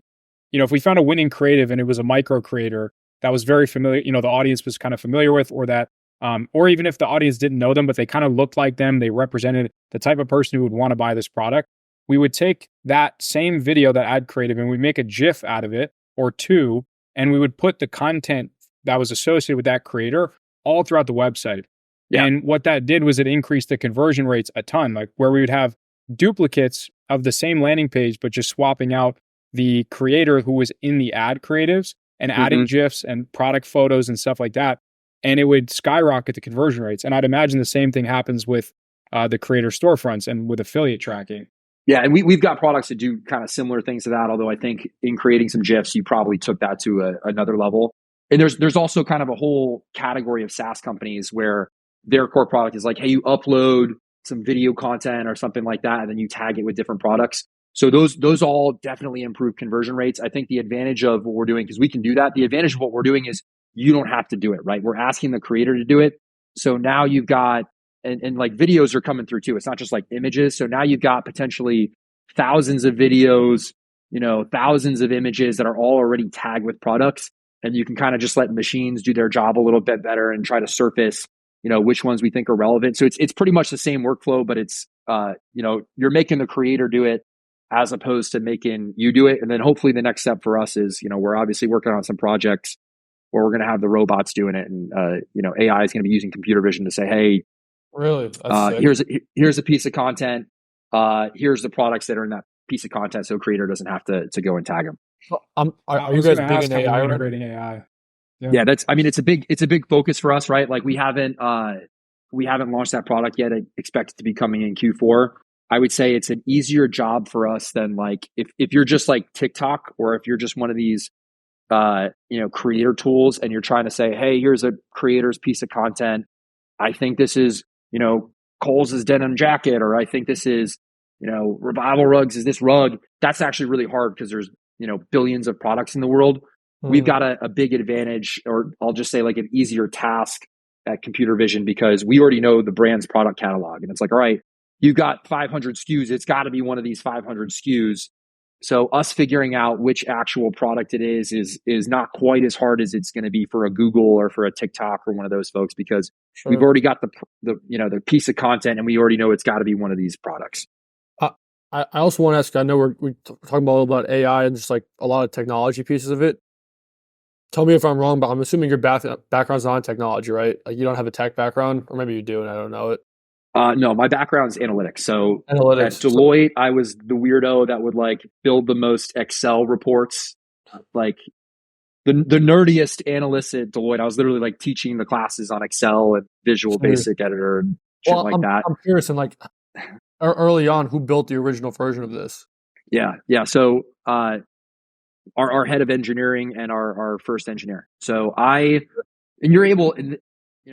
if we found a winning creative and it was a micro creator that was very familiar, the audience was kind of familiar with, or that, or even if the audience didn't know them, but they kind of looked like them, they represented the type of person who would want to buy this product. We would take that same video, that ad creative, and we'd make a GIF out of it or two, and we would put the content that was associated with that creator all throughout the website. Yeah. And what that did was it increased the conversion rates a ton, where we would have duplicates of the same landing page, but just swapping out the creator who was in the ad creatives and adding GIFs and product photos and stuff like that. And it would skyrocket the conversion rates. And I'd imagine the same thing happens with the creator storefronts and with affiliate tracking. Yeah, and we've got products that do kind of similar things to that, although I think in creating some GIFs, you probably took that to another level. And there's also kind of a whole category of SaaS companies where their core product is like, hey, you upload some video content or something like that, and then you tag it with different products. So those all definitely improve conversion rates. I think the advantage of what we're doing, because we can do that, the advantage of what we're doing is you don't have to do it, right? We're asking the creator to do it. So now you've got, and like videos are coming through too. It's not just like images. So now you've got potentially thousands of videos, thousands of images that are all already tagged with products. And you can kind of just let machines do their job a little bit better and try to surface, which ones we think are relevant. So it's pretty much the same workflow, but it's, you're making the creator do it as opposed to making you do it. And then hopefully the next step for us is, we're obviously working on some projects where we're going to have the robots doing it. And, AI is going to be using computer vision to say, hey, really, here's a piece of content. Here's the products that are in that piece of content. So creator doesn't have to go and tag them. Are you guys big in AI? Integrating AI? Yeah, it's a big focus for us, right? Like we haven't launched that product yet. I expect it to be coming in Q4. I would say it's an easier job for us than like if you're just like TikTok or if you're just one of these creator tools and you're trying to say, hey, here's a creator's piece of content. I think this is, Cole's denim jacket, or I think this is, Revival Rugs is this rug. That's actually really hard because there's, billions of products in the world. We've got a big advantage, or I'll just say like an easier task at computer vision because we already know the brand's product catalog. And it's like, all right, you've got 500 SKUs. It's got to be one of these 500 SKUs. So us figuring out which actual product it is not quite as hard as it's going to be for a Google or for a TikTok or one of those folks because we've already got the piece of content and we already know it's got to be one of these products. I also want to ask, I know we're talking about AI and just like a lot of technology pieces of it. Tell me if I'm wrong, but I'm assuming your background's not in technology, right? Like you don't have a tech background, or maybe you do and I don't know it. No, my background's analytics. So at analytics. Deloitte, I was the weirdo that would like build the most Excel reports, like the nerdiest analyst at Deloitte. I was literally like teaching the classes on Excel and Visual Basic Editor and shit like that. I'm curious, and like early on, who built the original version of this? Yeah. So our head of engineering and our first engineer. So you're able.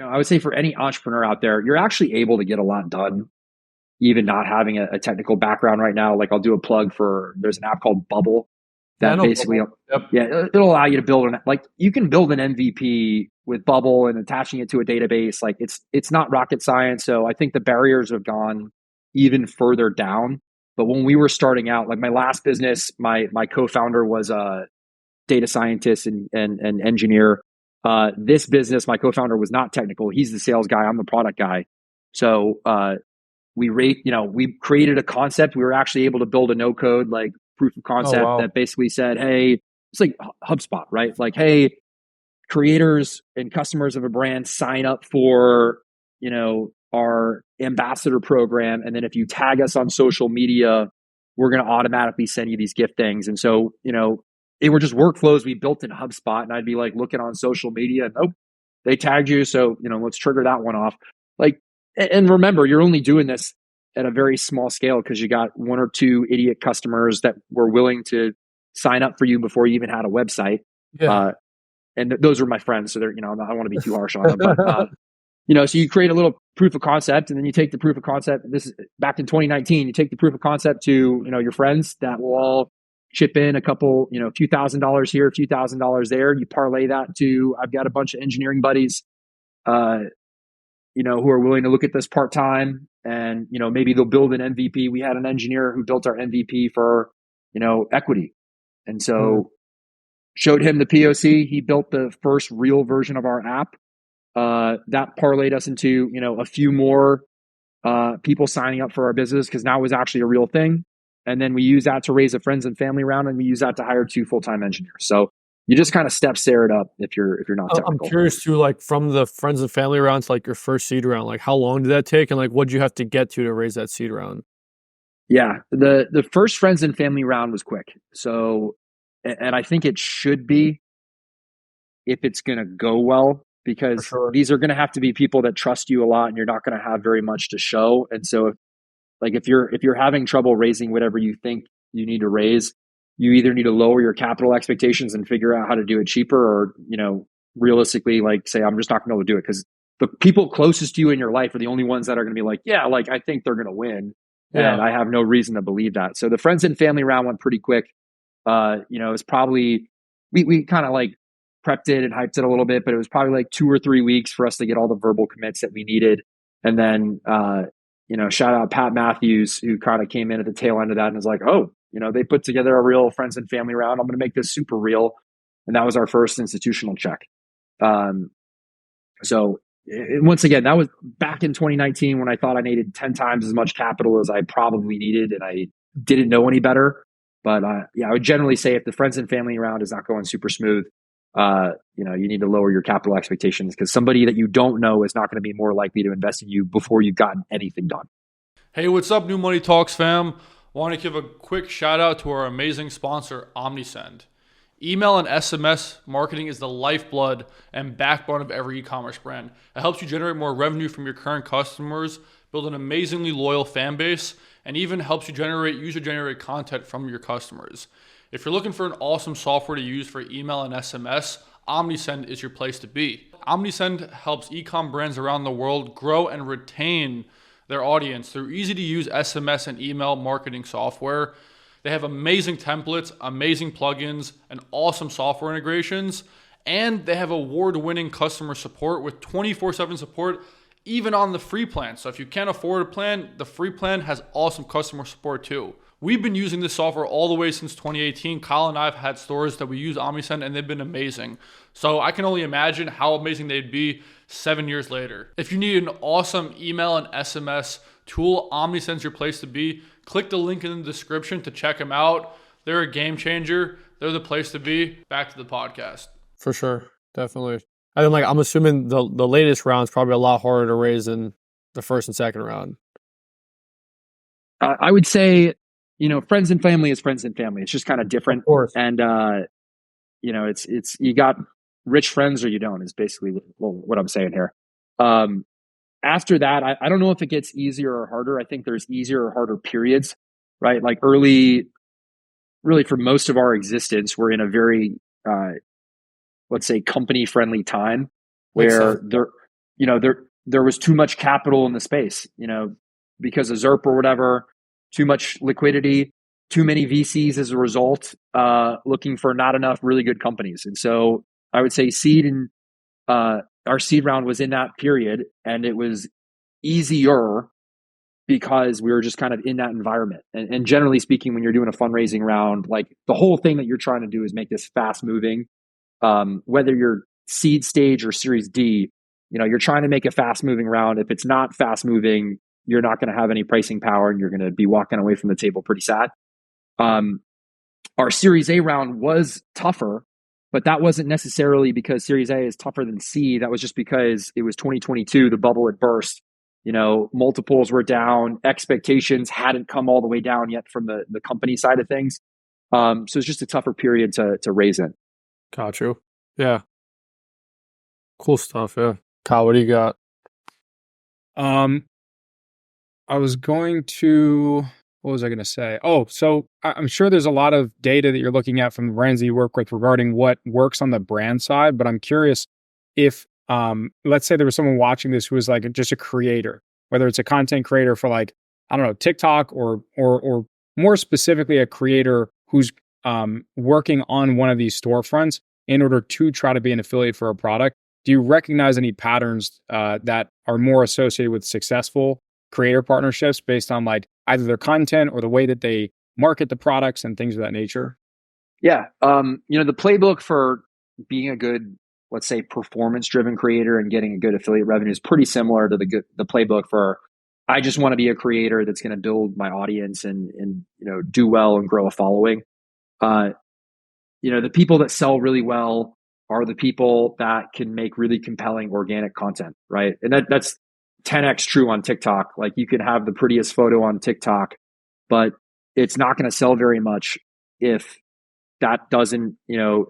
I would say for any entrepreneur out there, you're actually able to get a lot done, even not having a technical background right now. Like I'll do a plug there's an app called Bubble that basically, it'll allow you to build you can build an MVP with Bubble and attaching it to a database. Like it's not rocket science. So I think the barriers have gone even further down. But when we were starting out, like my last business, my co-founder was a data scientist and engineer. This business, my co-founder was not technical. He's the sales guy. I'm the product guy. So, we created a concept. We were actually able to build a no code, like proof of concept that basically said, hey, it's like HubSpot, right? Like, hey, creators and customers of a brand sign up for, our ambassador program. And then if you tag us on social media, we're going to automatically send you these gift things. And so, they were just workflows we built in HubSpot, and I'd be like looking on social media and they tagged you. So, let's trigger that one off. Like, and remember, you're only doing this at a very small scale because you got one or two idiot customers that were willing to sign up for you before you even had a website. Yeah. And those are my friends. So they're, I don't want to be too harsh on them, but, so you create a little proof of concept and then you take the proof of concept. This is back in 2019, you take the proof of concept to, your friends that will all chip in a couple, a few $1,000s here, a few $1,000s there. You parlay that to, I've got a bunch of engineering buddies, who are willing to look at this part-time and, maybe they'll build an MVP. We had an engineer who built our MVP for, equity. And so showed him the POC. He built the first real version of our app. That parlayed us into, a few more, people signing up for our business because now it was actually a real thing. And then we use that to raise a friends and family round, and we use that to hire 2 full-time engineers. So you just kind of stare it up if you're not technical. I'm curious too, like from the friends and family rounds, like your first seed round, like how long did that take, and like what did you have to get to raise that seed round? Yeah, the first friends and family round was quick. So, and I think it should be if it's going to go well, For because sure. these are going to have to be people that trust you a lot, and you're not going to have very much to show. And so, if you're having trouble raising whatever you think you need to raise, you either need to lower your capital expectations and figure out how to do it cheaper, or realistically, like, say, I'm just not going to be able to do it, because the people closest to you in your life are the only ones that are going to be like, yeah, like, I think they're going to win. Yeah. And I have no reason to believe that. So the friends and family round went pretty quick. It was probably, we kind of like prepped it and hyped it a little bit, but it was probably like 2 or 3 weeks for us to get all the verbal commits that we needed. And then, shout out Pat Matthews, who kind of came in at the tail end of that and was like, oh, they put together a real friends and family round. I'm going to make this super real. And that was our first institutional check. So once again, that was back in 2019 when I thought I needed 10 times as much capital as I probably needed, and I didn't know any better. But I would generally say if the friends and family round is not going super smooth, you need to lower your capital expectations, because somebody that you don't know is not going to be more likely to invest in you before you've gotten anything done. Hey, what's up, New Money Talks fam? Want to give a quick shout out to our amazing sponsor, OmniSend. Email and SMS marketing is the lifeblood and backbone of every e-commerce brand. It helps you generate more revenue from your current customers, build an amazingly loyal fan base, and even helps you generate user-generated content from your customers. If you're looking for an awesome software to use for email and SMS, OmniSend is your place to be. OmniSend helps e-com brands around the world grow and retain their audience through easy-to-use SMS and email marketing software. They have amazing templates, amazing plugins, and awesome software integrations. And they have award-winning customer support with 24/7 support, even on the free plan. So if you can't afford a plan, the free plan has awesome customer support too. We've been using this software all the way since 2018. Kyle and I have had stores that we use OmniSend, and they've been amazing. So I can only imagine how amazing they'd be 7 years later. If you need an awesome email and SMS tool, OmniSend's your place to be. Click the link in the description to check them out. They're a game changer. They're the place to be. Back to the podcast. For sure. Definitely. And then, I'm assuming the latest round is probably a lot harder to raise than the first and second round. I would say, friends and family is friends and family. It's just kind of different. Of course. And, it's you got rich friends or you don't, is basically what I'm saying here. After that, I don't know if it gets easier or harder. I think there's easier or harder periods, right? Like early, really for most of our existence, we're in a very, let's say, company-friendly time where there was too much capital in the space, because of ZERP or whatever, too much liquidity, too many VCs as a result, looking for not enough really good companies. And so I would say seed and our seed round was in that period, and it was easier because we were just kind of in that environment. And generally speaking, when you're doing a fundraising round, like the whole thing that you're trying to do is make this fast moving. Whether you're seed stage or series D, you're trying to make a fast moving round. If it's not fast moving, you're not going to have any pricing power, and you're going to be walking away from the table pretty sad. Our series A round was tougher, but that wasn't necessarily because Series A is tougher than C. That was just because it was 2022, the bubble had burst. Multiples were down, expectations hadn't come all the way down yet from the company side of things. So it's just a tougher period to raise in. Got you. Yeah. Cool stuff. Yeah. Kyle, what do you got? I was going to, what was I going to say? Oh, so I'm sure there's a lot of data that you're looking at from the brands that you work with regarding what works on the brand side, but I'm curious if, let's say there was someone watching this who was like just a creator, whether it's a content creator for TikTok or more specifically a creator who's working on one of these storefronts in order to try to be an affiliate for a product. Do you recognize any patterns that are more associated with successful creator partnerships based on either their content or the way that they market the products and things of that nature? Yeah. The playbook for being a good, let's say, performance-driven creator and getting a good affiliate revenue is pretty similar to the playbook for, I just want to be a creator that's going to build my audience and do well and grow a following. The people that sell really well are the people that can make really compelling organic content, right? And that's 10x true on TikTok. Like, you can have the prettiest photo on TikTok, but it's not going to sell very much if that doesn't,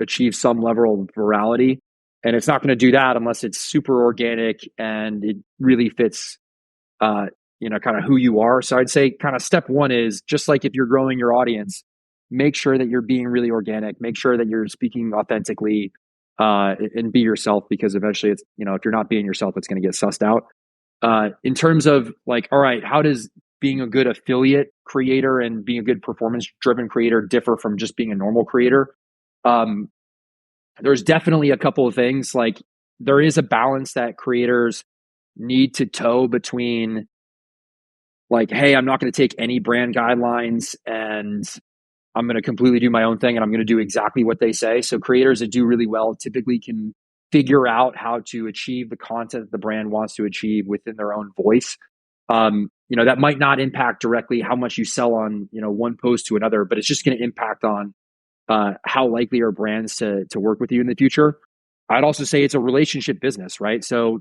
achieve some level of virality. And it's not going to do that unless it's super organic and it really fits, kind of who you are. So I'd say kind of step one is just like if you're growing your audience, make sure that you're being really organic, make sure that you're speaking authentically, and be yourself, because eventually it's, if you're not being yourself, it's going to get sussed out. In terms of like, all right, how does being a good affiliate creator and being a good performance driven creator differ from just being a normal creator? There's definitely a couple of things. Like, there is a balance that creators need to toe between, like, hey, I'm not going to take any brand guidelines and I'm going to completely do my own thing and I'm going to do exactly what they say. So creators that do really well typically can figure out how to achieve the content that the brand wants to achieve within their own voice. That might not impact directly how much you sell on, one post to another, but it's just going to impact on how likely are brands to work with you in the future. I'd also say it's a relationship business, right? So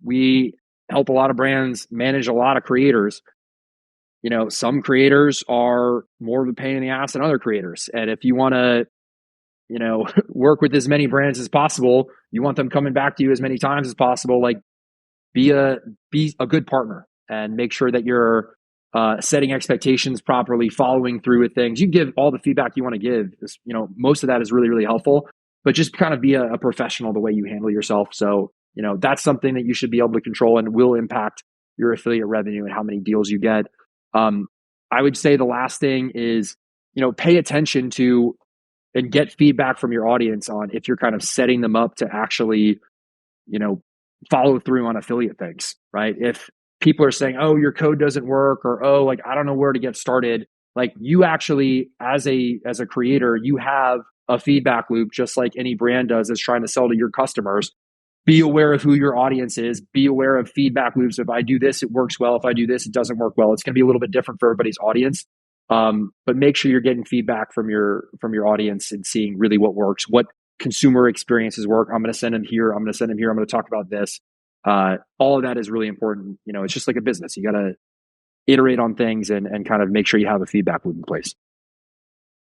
we help a lot of brands manage a lot of creators. Some creators are more of a pain in the ass than other creators. And if you want to, work with as many brands as possible, you want them coming back to you as many times as possible, like be a good partner and make sure that you're setting expectations properly, following through with things. You give all the feedback you want to give. Most of that is really, really helpful, but just kind of be a professional the way you handle yourself. So, that's something that you should be able to control and will impact your affiliate revenue and how many deals you get. I would say the last thing is, pay attention to and get feedback from your audience on if you're kind of setting them up to actually, follow through on affiliate things, right? If people are saying, oh, your code doesn't work, or, oh, like, I don't know where to get started. Like, you actually, as a creator, you have a feedback loop, just like any brand does that's trying to sell to your customers. Be aware of who your audience is. Be aware of feedback loops. If I do this, it works well. If I do this, it doesn't work well. It's going to be a little bit different for everybody's audience. But make sure you're getting feedback from your audience and seeing really what works, what consumer experiences work. I'm going to send them here. I'm going to send them here. I'm going to talk about this. All of that is really important. It's just like a business. You got to iterate on things and kind of make sure you have a feedback loop in place.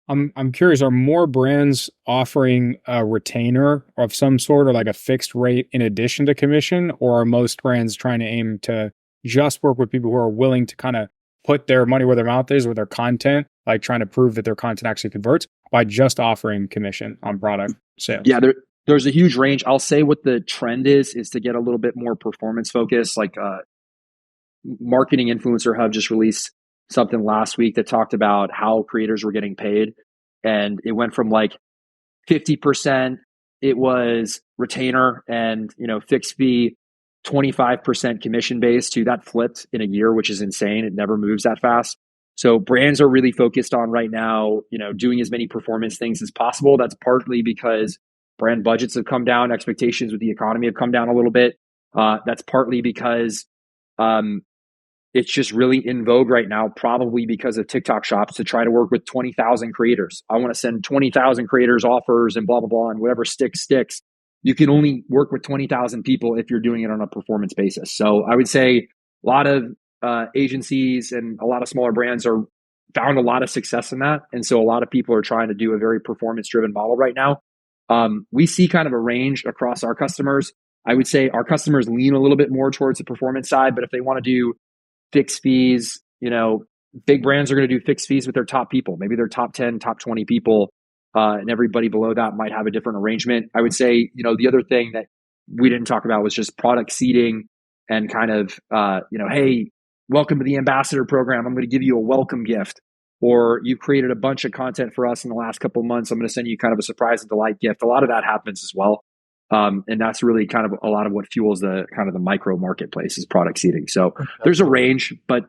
I'm curious, are more brands offering a retainer of some sort or like a fixed rate in addition to commission, or are most brands trying to aim to just work with people who are willing to kind of put their money where their mouth is with their content, like trying to prove that their content actually converts by just offering commission on product sales? Yeah, there's a huge range. I'll say what the trend is to get a little bit more performance focused. Like Marketing Influencer Hub just released something last week that talked about how creators were getting paid. And it went from like 50%, it was retainer and, fixed fee, 25% commission based, to that flipped in a year, which is insane. It never moves that fast. So brands are really focused on right now, doing as many performance things as possible. That's partly because brand budgets have come down. Expectations with the economy have come down a little bit. That's partly because it's just really in vogue right now, probably because of TikTok shops, to try to work with 20,000 creators. I want to send 20,000 creators offers and blah, blah, blah, and whatever sticks. You can only work with 20,000 people if you're doing it on a performance basis. So I would say a lot of agencies and a lot of smaller brands are found a lot of success in that. And so a lot of people are trying to do a very performance driven model right now. We see kind of a range across our customers. I would say our customers lean a little bit more towards the performance side, but if they want to do fixed fees, big brands are going to do fixed fees with their top people, maybe their top 10, top 20 people, and everybody below that might have a different arrangement. I would say, the other thing that we didn't talk about was just product seeding and kind of, hey, welcome to the ambassador program. I'm going to give you a welcome gift, or you've created a bunch of content for us in the last couple of months. I'm going to send you kind of a surprise and delight gift. A lot of that happens as well. And that's really kind of a lot of what fuels the kind of the micro marketplace is product seeding. So there's a range, but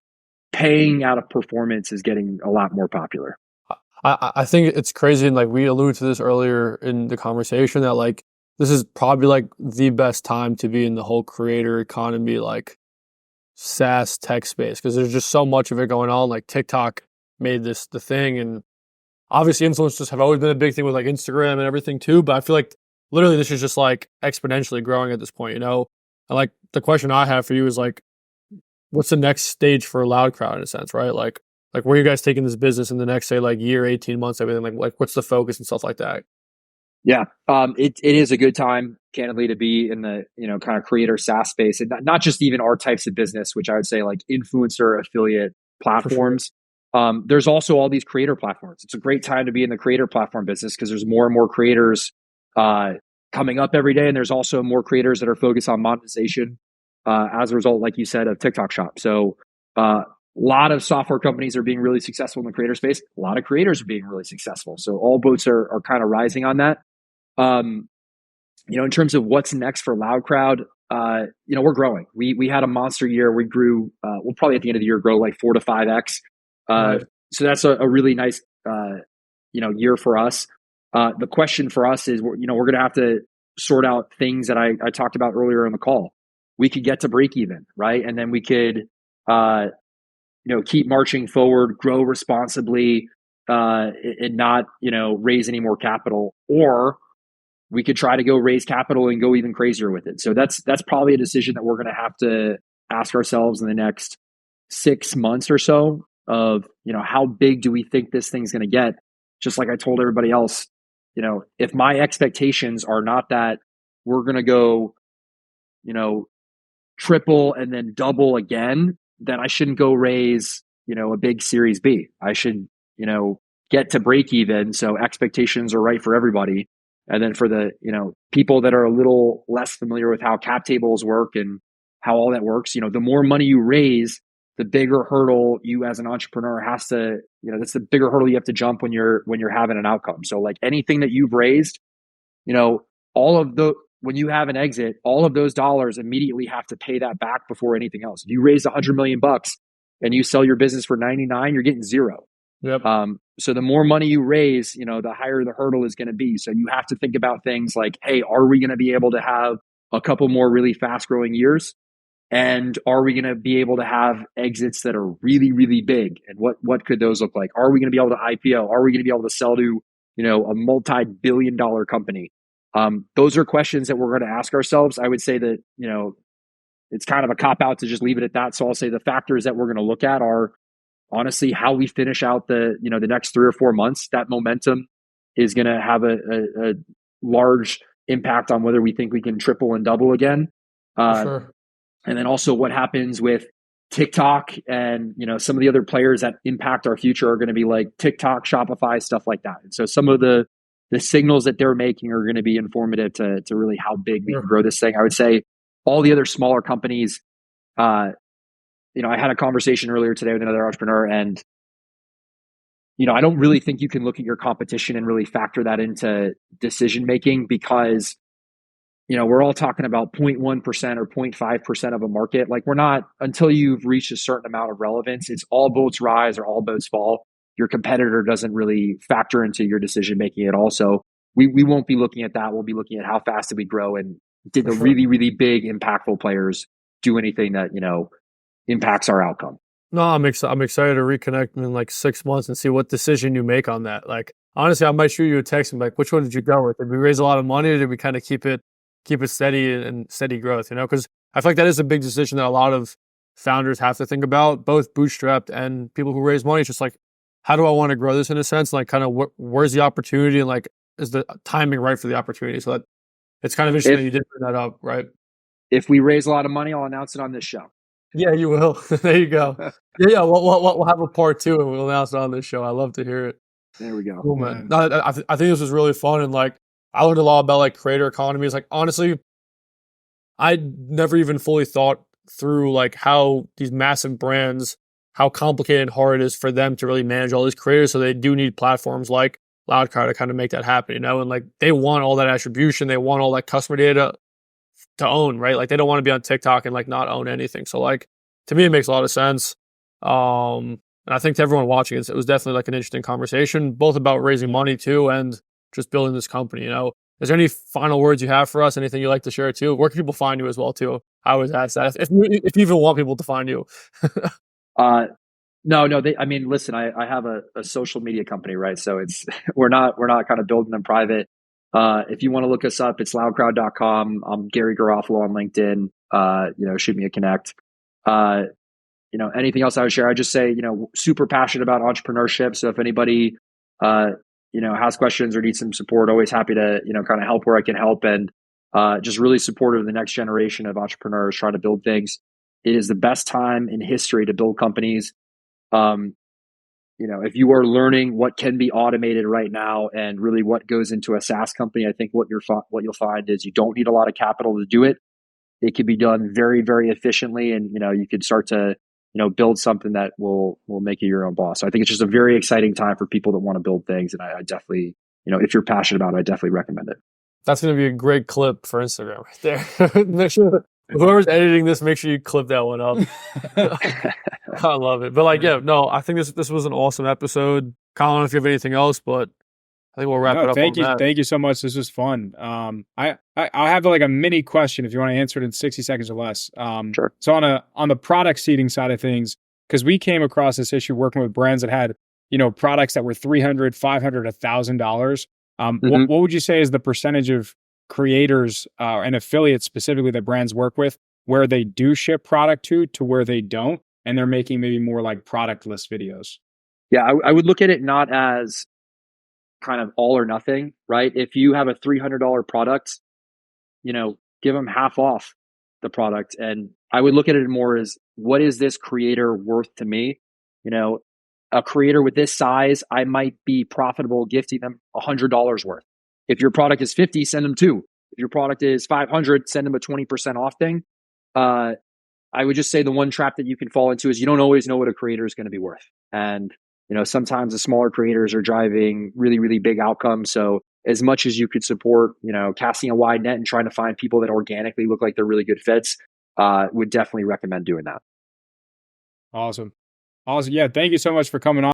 paying out of performance is getting a lot more popular. I think it's crazy. And like we alluded to this earlier in the conversation, that like this is probably like the best time to be in the whole creator economy, like SaaS tech space, because there's just so much of it going on. Like TikTok made this the thing, and obviously influencers have always been a big thing with like Instagram and everything too. But I feel like literally this is just like exponentially growing at this point, And like the question I have for you is like, what's the next stage for LoudCrowd in a sense, right? Like, Like, where are you guys taking this business in the next, say, like year, 18 months, everything? Like what's the focus and stuff like that? Yeah, it is a good time, candidly, to be in the kind of creator SaaS space, and not just even our types of business, which I would say like influencer affiliate For sure. platforms. There's also all these creator platforms. It's a great time to be in the creator platform business because there's more and more creators coming up every day, and there's also more creators that are focused on monetization as a result, like you said, of TikTok Shop. So a lot of software companies are being really successful in the creator space. A lot of creators are being really successful. So all boats are kind of rising on that. In terms of what's next for LoudCrowd, we're growing. We had a monster year. We grew, we'll probably at the end of the year grow like 4 to 5x. Right. So that's a really nice, year for us. The question for us is, we're going to have to sort out things that I talked about earlier in the call. We could get to break even, right? And then we could, keep marching forward, grow responsibly, and not, raise any more capital, or we could try to go raise capital and go even crazier with it. So that's probably a decision that we're going to have to ask ourselves in the next 6 months or so of, how big do we think this thing's going to get? Just like I told everybody else, if my expectations are not that we're going to go, triple and then double again, then I shouldn't go raise, a big Series B. I should, get to break even. So expectations are right for everybody. And then for the, people that are a little less familiar with how cap tables work and how all that works, the more money you raise, the bigger hurdle you as an entrepreneur has to, that's the bigger hurdle you have to jump when you're having an outcome. So like anything that you've raised, when you have an exit, all of those dollars immediately have to pay that back before anything else. If you raise $100 million and you sell your business for 99, you're getting zero. Yep. So the more money you raise, the higher the hurdle is going to be. So you have to think about things like, hey, are we going to be able to have a couple more really fast growing years? And are we going to be able to have exits that are really, really big? And what could those look like? Are we going to be able to IPO? Are we going to be able to sell to, a multi-billion-dollar company? Those are questions that we're going to ask ourselves. I would say that, it's kind of a cop out to just leave it at that. So I'll say the factors that we're going to look at are honestly how we finish out the next 3 or 4 months. That momentum is going to have a large impact on whether we think we can triple and double again. Sure. And then also what happens with TikTok and, some of the other players that impact our future are going to be like TikTok, Shopify, stuff like that. And so some of the signals that they're making are going to be informative to really how big we can grow this thing. I would say all the other smaller companies, I had a conversation earlier today with another entrepreneur, and, I don't really think you can look at your competition and really factor that into decision making because, we're all talking about 0.1% or 0.5% of a market. Like we're not, until you've reached a certain amount of relevance, it's all boats rise or all boats fall. Your competitor doesn't really factor into your decision making at all. So we won't be looking at that. We'll be looking at how fast did we grow and did the really, really big impactful players do anything that, impacts our outcome. No, I'm excited to reconnect in like 6 months and see what decision you make on that. Like honestly, I might shoot you a text and be like, which one did you go with? Did we raise a lot of money or did we kind of keep it steady and steady growth, because I feel like that is a big decision that a lot of founders have to think about, both bootstrapped and people who raise money. It's just like, how do I want to grow this in a sense? Like kind of where's the opportunity and like, is the timing right for the opportunity? So that it's kind of interesting that you did bring that up, right? If we raise a lot of money, I'll announce it on this show. Yeah, you will. There you go. Yeah. We'll have a part 2 and we'll announce it on this show. I love to hear it. There we go. Cool, man. No, I think this was really fun, and like I learned a lot about like creator economies. Like honestly, I never even fully thought through like how these massive brands, how complicated and hard it is for them to really manage all these creators. So they do need platforms like LoudCrowd to kind of make that happen, and like they want all that attribution, they want all that customer data to own, right? Like they don't want to be on TikTok and like not own anything. So like to me, it makes a lot of sense. And I think to everyone watching it was definitely like an interesting conversation, both about raising money too and just building this company. Is there any final words you have for us? Anything you'd like to share too? Where can people find you as well too? I always ask that if you even want people to find you. No. Listen, I have a social media company, right? So it's we're not kind of building them private. If you want to look us up, it's loudcrowd.com. I'm Gary Garofalo on LinkedIn. Shoot me a connect. anything else I would share, I just say, super passionate about entrepreneurship. So if anybody, has questions or needs some support, always happy to, kind of help where I can help, and just really supportive of the next generation of entrepreneurs trying to build things. It is the best time in history to build companies. If you are learning what can be automated right now and really what goes into a SaaS company, I think what you'll find is you don't need a lot of capital to do it. It can be done very, very efficiently, and you could start to build something that will make you your own boss. So I think it's just a very exciting time for people that want to build things, and I definitely, if you're passionate about it, I definitely recommend it. That's going to be a great clip for Instagram right there. Make sure whoever's editing this, make sure you clip that one up. I love it. But I think this was an awesome episode. Kyle, I don't know if you have anything else, but I think we'll wrap it up. Thank you so much. This was fun. I'll have a mini question if you want to answer it in 60 seconds or less. Sure. So on the product seeding side of things, because we came across this issue working with brands that had, products that were $300, $500, $1,000. What would you say is the percentage of creators and affiliates specifically that brands work with where they do ship product to where they don't, and they're making maybe more like product-less videos? Yeah, I would look at it not as kind of all or nothing, right? If you have a $300 product, give them half off the product. And I would look at it more as, what is this creator worth to me? A creator with this size, I might be profitable gifting them $100 worth. If your product is 50, send them 2. If your product is 500, send them a 20% off thing. I would just say the one trap that you can fall into is you don't always know what a creator is going to be worth. And, sometimes the smaller creators are driving really, really big outcomes. So as much as you could support, casting a wide net and trying to find people that organically look like they're really good fits, would definitely recommend doing that. Awesome. Yeah. Thank you so much for coming on.